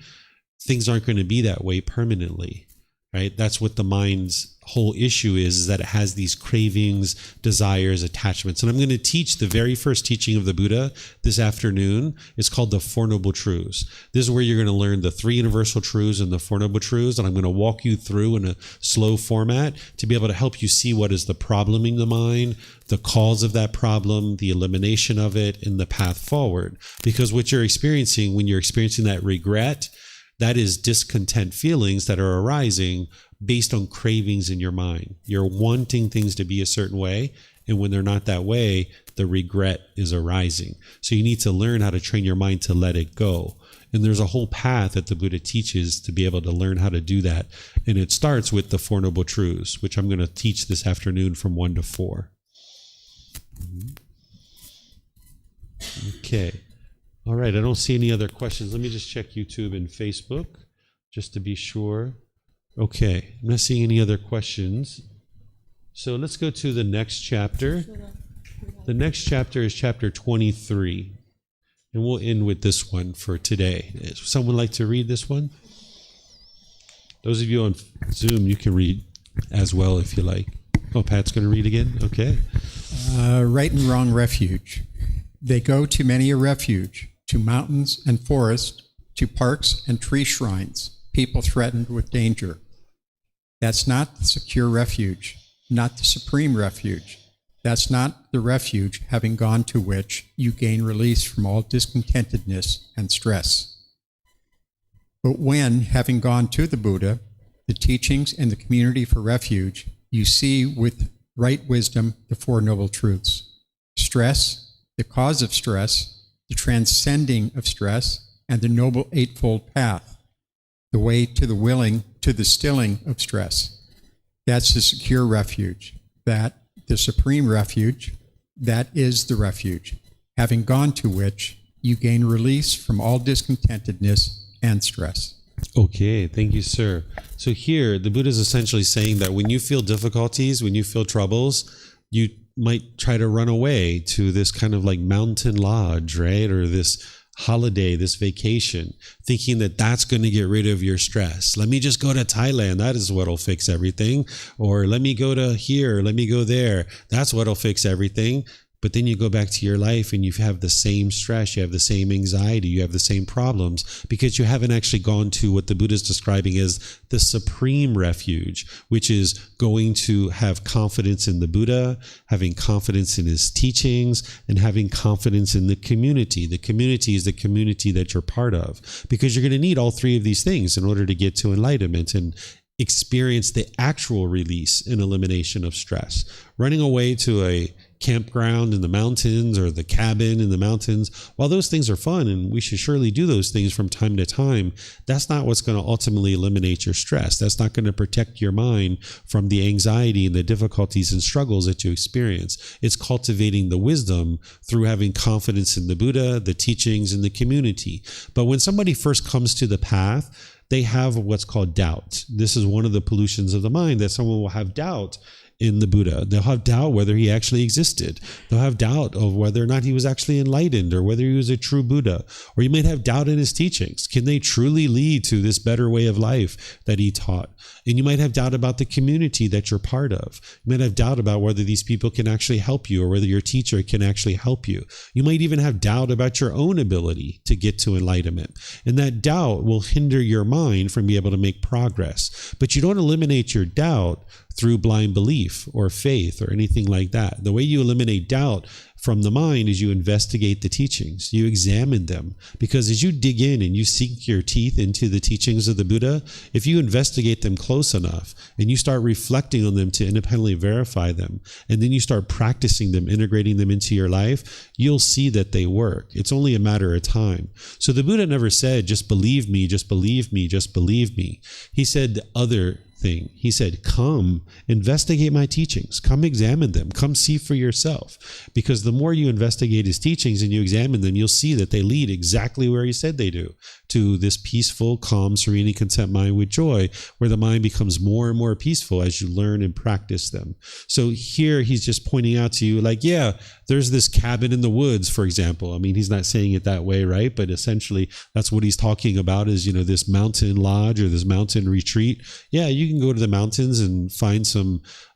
Speaker 1: things aren't going to be that way permanently. Right? That's what the mind's whole issue is that it has these cravings, desires, attachments. And I'm going to teach the very first teaching of the Buddha this afternoon. It's called the Four Noble Truths. This is where you're going to learn the three universal truths and the Four Noble Truths. And I'm going to walk you through in a slow format to be able to help you see what is the problem in the mind, the cause of that problem, the elimination of it, and the path forward. Because what you're experiencing when you're experiencing that regret, that is discontent feelings that are arising based on cravings in your mind. You're wanting things to be a certain way, and when they're not that way, the regret is arising. So you need to learn how to train your mind to let it go. And there's a whole path that the Buddha teaches to be able to learn how to do that. And it starts with the Four Noble Truths, which I'm going to teach this afternoon from 1 to 4. Okay. All right, I don't see any other questions. Let me just check YouTube and Facebook just to be sure. Okay, I'm not seeing any other questions. So let's go to the next chapter. The next chapter is chapter 23. And we'll end with this one for today. Someone like to read this one? Those of you on Zoom, you can read as well if you like. Oh, Pat's going to read again? Okay.
Speaker 2: Right and wrong refuge. They go to many a refuge, to mountains and forests, to parks and tree shrines, people threatened with danger. That's not the secure refuge, not the supreme refuge. That's not the refuge having gone to which you gain release from all discontentedness and stress. But when, having gone to the Buddha, the teachings, and the community for refuge, you see with right wisdom the Four Noble Truths. Stress, the cause of stress, the transcending of stress, and the Noble Eightfold Path, the way to the stilling of stress. That's the secure refuge. That, the supreme refuge, that is the refuge, having gone to which you gain release from all discontentedness and stress.
Speaker 1: Okay, thank you, sir. So here, the Buddha is essentially saying that when you feel difficulties, when you feel troubles, you might try to run away to this kind of like mountain lodge, right? Or this holiday, this vacation, thinking that that's going to get rid of your stress. Let me just go to Thailand. That is what'll fix everything. Or let me go to here. Let me go there. That's what'll fix everything. But then you go back to your life and you have the same stress, you have the same anxiety, you have the same problems because you haven't actually gone to what the Buddha is describing as the supreme refuge, which is going to have confidence in the Buddha, having confidence in his teachings, and having confidence in the community. The community is the community that you're part of because you're going to need all three of these things in order to get to enlightenment and experience the actual release and elimination of stress. Running away to a campground in the mountains or the cabin in the mountains, while those things are fun and we should surely do those things from time to time, that's not what's going to ultimately eliminate your stress. That's not going to protect your mind from the anxiety and the difficulties and struggles that you experience. It's cultivating the wisdom through having confidence in the Buddha, the teachings, and the community. But when somebody first comes to the path, they have what's called doubt. This is one of the pollutions of the mind, that someone will have doubt. in the Buddha. They'll have doubt whether he actually existed. They'll have doubt of whether or not he was actually enlightened or whether he was a true Buddha. Or you might have doubt in his teachings. Can they truly lead to this better way of life that he taught? And you might have doubt about the community that you're part of. You might have doubt about whether these people can actually help you or whether your teacher can actually help you. You might even have doubt about your own ability to get to enlightenment. And that doubt will hinder your mind from being able to make progress. But you don't eliminate your doubt through blind belief or faith or anything like that. The way you eliminate doubt from the mind is you investigate the teachings. You examine them. Because as you dig in and you sink your teeth into the teachings of the Buddha, if you investigate them close enough and you start reflecting on them to independently verify them, and then you start practicing them, integrating them into your life, you'll see that they work. It's only a matter of time. So the Buddha never said, just believe me, just believe me, just believe me. He said the other thing. He said, come investigate my teachings. Come examine them. Come see for yourself. Because the more you investigate his teachings and you examine them, you'll see that they lead exactly where he said they do, to this peaceful, calm, serene, and content mind with joy, where the mind becomes more and more peaceful as you learn and practice them. So here he's just pointing out to you, like, yeah, there's this cabin in the woods, for example. I mean, he's not saying it that way, right? But essentially that's what he's talking about is, this mountain lodge or this mountain retreat. Yeah, you can go to the mountains and find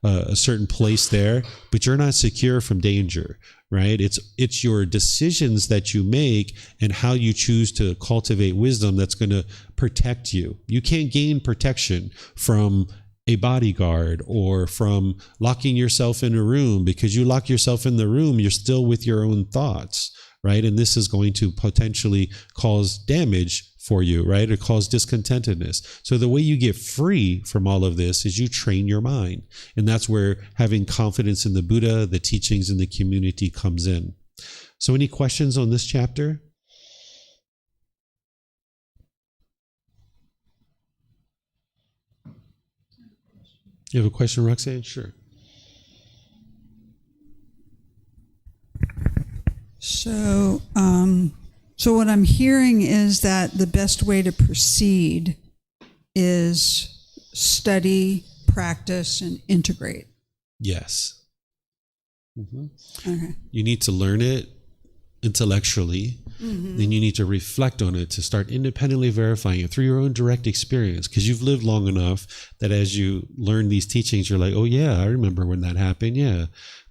Speaker 1: a certain place there, but you're not secure from danger, right? It's your decisions that you make and how you choose to cultivate wisdom that's going to protect you. You can't gain protection from a bodyguard or from locking yourself in a room. Because you lock yourself in the room, you're still with your own thoughts, right? And this is going to potentially cause damage for you, right? Or cause discontentedness. So the way you get free from all of this is you train your mind. And that's where having confidence in the Buddha, the teachings, and the community comes in. So any questions on this chapter? You have a question, Roxanne? Sure.
Speaker 5: So what I'm hearing is that the best way to proceed is study, practice, and integrate.
Speaker 1: Yes. Mm-hmm.
Speaker 5: Okay.
Speaker 1: You need to learn it intellectually. Mm-hmm. Then you need to reflect on it to start independently verifying it through your own direct experience, because you've lived long enough that as you learn these teachings, you're like, oh yeah, I remember when that happened. Yeah,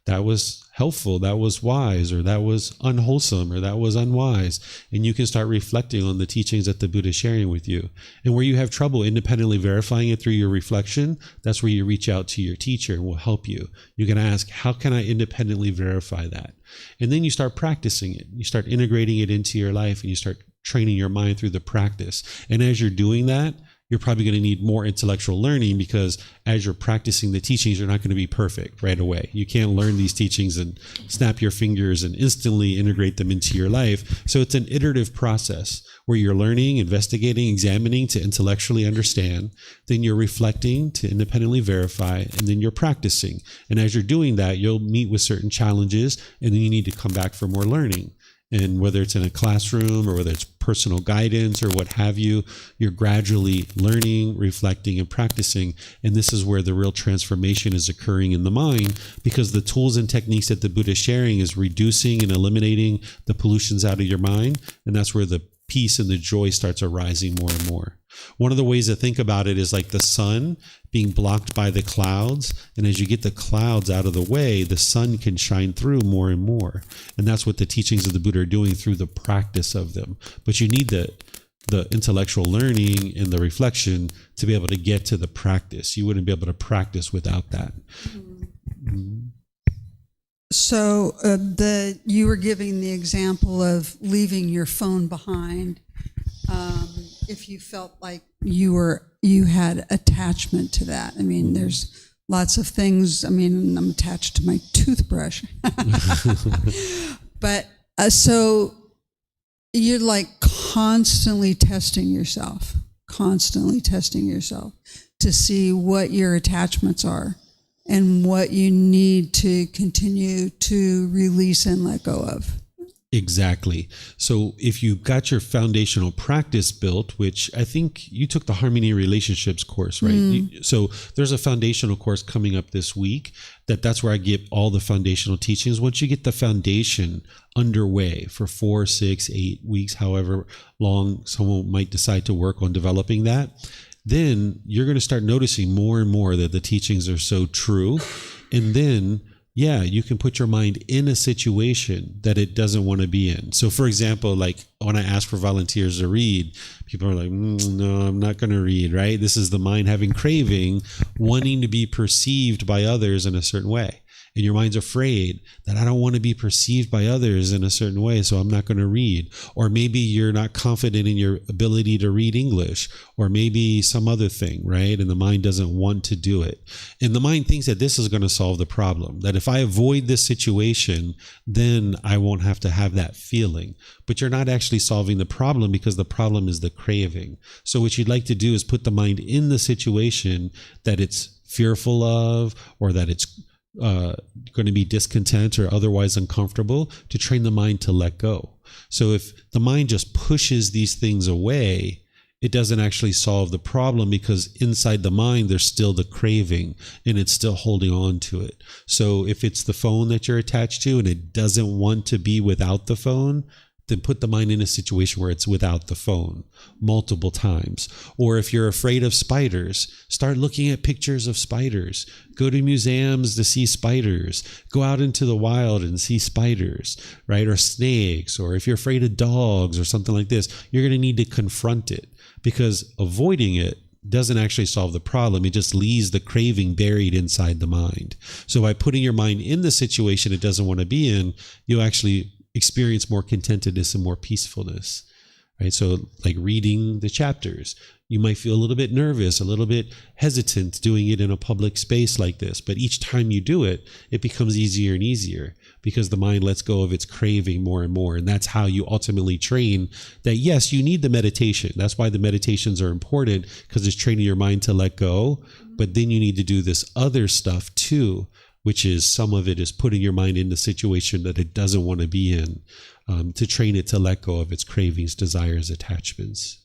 Speaker 1: that was helpful, that was wise, or that was unwholesome, or that was unwise. And you can start reflecting on the teachings that the Buddha is sharing with you. And where you have trouble independently verifying it through your reflection, that's where you reach out to your teacher and will help you. You can ask, how can I independently verify that? And then you start practicing it. You start integrating it into your life, and you start training your mind through the practice. And as you're doing that, you're probably going to need more intellectual learning, because as you're practicing the teachings, you're not going to be perfect right away. You can't learn these teachings and snap your fingers and instantly integrate them into your life. So it's an iterative process where you're learning, investigating, examining to intellectually understand. Then you're reflecting to independently verify, and then you're practicing. And as you're doing that, you'll meet with certain challenges, and then you need to come back for more learning. And whether it's in a classroom or whether it's personal guidance or what have you, you're gradually learning, reflecting, and practicing. And this is where the real transformation is occurring in the mind, because the tools and techniques that the Buddha is sharing is reducing and eliminating the pollutions out of your mind. And that's where the peace and the joy starts arising more and more. One of the ways to think about it is like the sun being blocked by the clouds. And as you get the clouds out of the way, the sun can shine through more and more. And that's what the teachings of the Buddha are doing through the practice of them. But you need the intellectual learning and the reflection to be able to get to the practice. You wouldn't be able to practice without that. Mm-hmm.
Speaker 5: So you were giving the example of leaving your phone behind. If you felt like you had attachment to that. I mean, there's lots of things. I mean, I'm attached to my toothbrush. But so you're like constantly testing yourself to see what your attachments are and what you need to continue to release and let go of.
Speaker 1: Exactly. So if you got your foundational practice built, which I think you took the Harmony Relationships course, right? So there's a foundational course coming up this week that's where I give all the foundational teachings. Once you get the foundation underway for 4, 6, 8 weeks, however long someone might decide to work on developing that, then you're going to start noticing more and more that the teachings are so true. And then you can put your mind in a situation that it doesn't want to be in. So, for example, like when I ask for volunteers to read, people are like, no, I'm not going to read, right? This is the mind having craving, wanting to be perceived by others in a certain way. And your mind's afraid that I don't want to be perceived by others in a certain way, so I'm not going to read. Or maybe you're not confident in your ability to read English, or maybe some other thing, right? And the mind doesn't want to do it. And the mind thinks that this is going to solve the problem, that if I avoid this situation, then I won't have to have that feeling. But you're not actually solving the problem, because the problem is the craving. So what you'd like to do is put the mind in the situation that it's fearful of, or that it's going to be discontent or otherwise uncomfortable, to train the mind to let go. So if the mind just pushes these things away, it doesn't actually solve the problem, because inside the mind there's still the craving and it's still holding on to it. So if it's the phone that you're attached to and it doesn't want to be without the phone, then put the mind in a situation where it's without the phone multiple times. Or if you're afraid of spiders, start looking at pictures of spiders. Go to museums to see spiders. Go out into the wild and see spiders, right? Or snakes. Or if you're afraid of dogs or something like this, you're going to need to confront it, because avoiding it doesn't actually solve the problem. It just leaves the craving buried inside the mind. So by putting your mind in the situation it doesn't want to be in, you'll actually experience more contentedness and more peacefulness, right? So like reading the chapters, you might feel a little bit nervous, a little bit hesitant doing it in a public space like this. But each time you do it, it becomes easier and easier, because the mind lets go of its craving more and more. And that's how you ultimately train that, yes, you need the meditation. That's why the meditations are important, because it's training your mind to let go. But then you need to do this other stuff too, which is some of it is putting your mind in the situation that it doesn't want to be in, to train it to let go of its cravings, desires, attachments.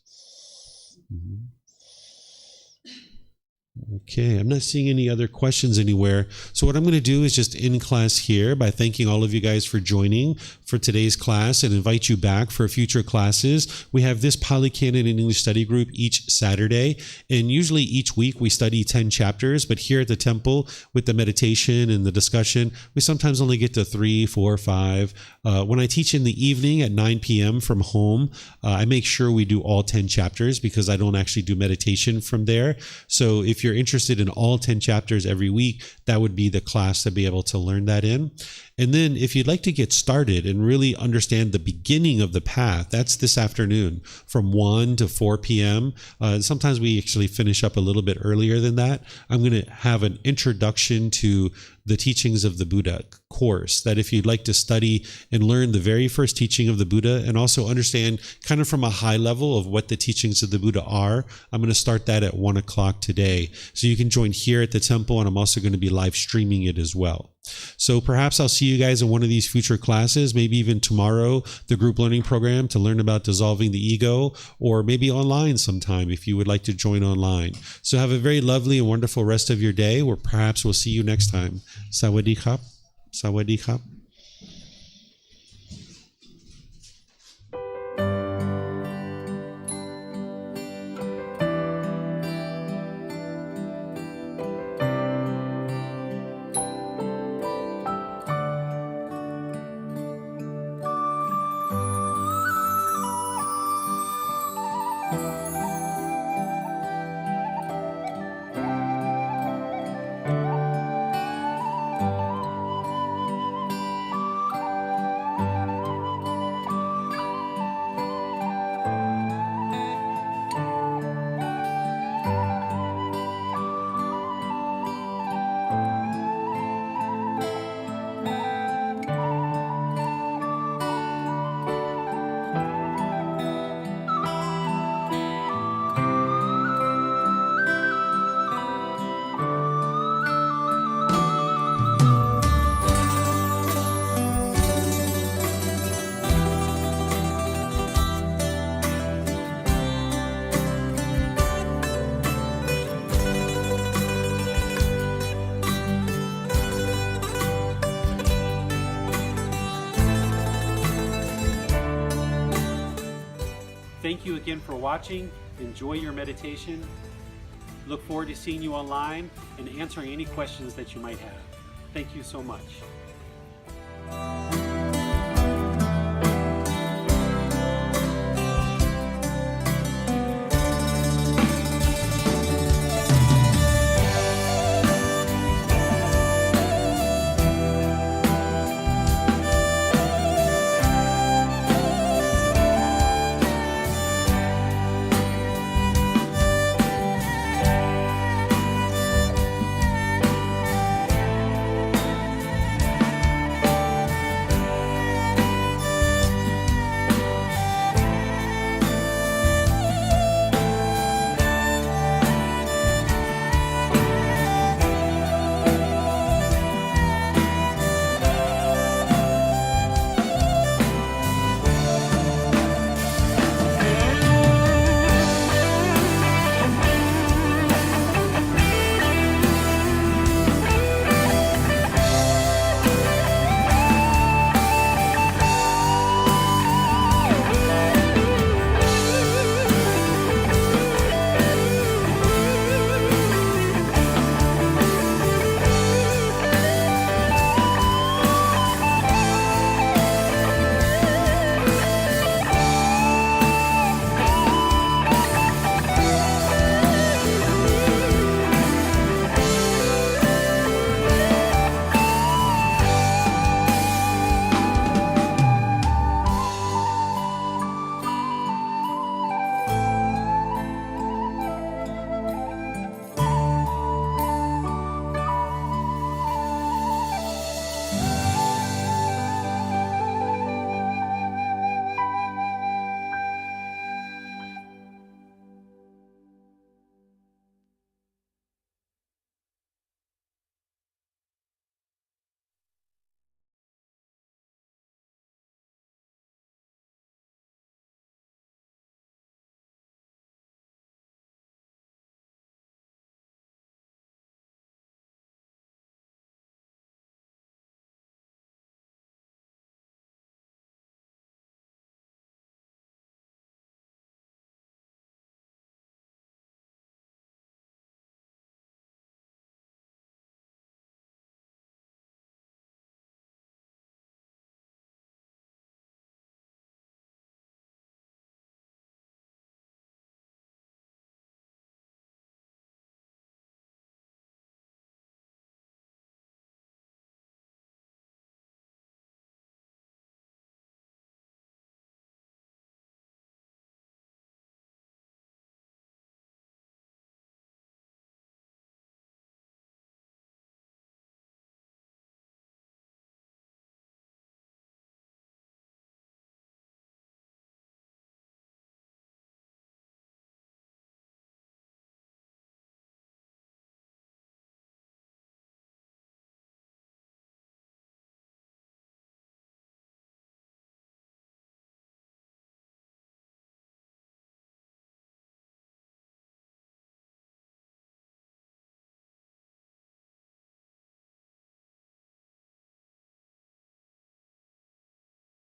Speaker 1: Okay, I'm not seeing any other questions anywhere. So what I'm going to do is just end class here by thanking all of you guys for joining for today's class, and invite you back for future classes. We have this Pali Canon and English study group each Saturday, and usually each week we study 10 chapters, but here at the temple with the meditation and the discussion, we sometimes only get to 3, 4, 5. When I teach in the evening at 9 p.m. from home, I make sure we do all 10 chapters, because I don't actually do meditation from there. So if you're interested in all 10 chapters every week, that would be the class to be able to learn that in. And then if you'd like to get started and really understand the beginning of the path, that's this afternoon from 1 to 4 p.m. Sometimes we actually finish up a little bit earlier than that. I'm going to have an introduction to the Teachings of the Buddha course, that if you'd like to study and learn the very first teaching of the Buddha, and also understand kind of from a high level of what the teachings of the Buddha are, I'm going to start that at 1 o'clock today. So you can join here at the temple, and I'm also going to be live streaming it as well. So perhaps I'll see you guys in one of these future classes, maybe even tomorrow, the group learning program to learn about dissolving the ego, or maybe online sometime if you would like to join online. So have a very lovely and wonderful rest of your day, or perhaps we'll see you next time. Sawadee khap. Sawadee khap. Thank you again for watching. Enjoy your meditation. Look forward to seeing you online and answering any questions that you might have. Thank you so much.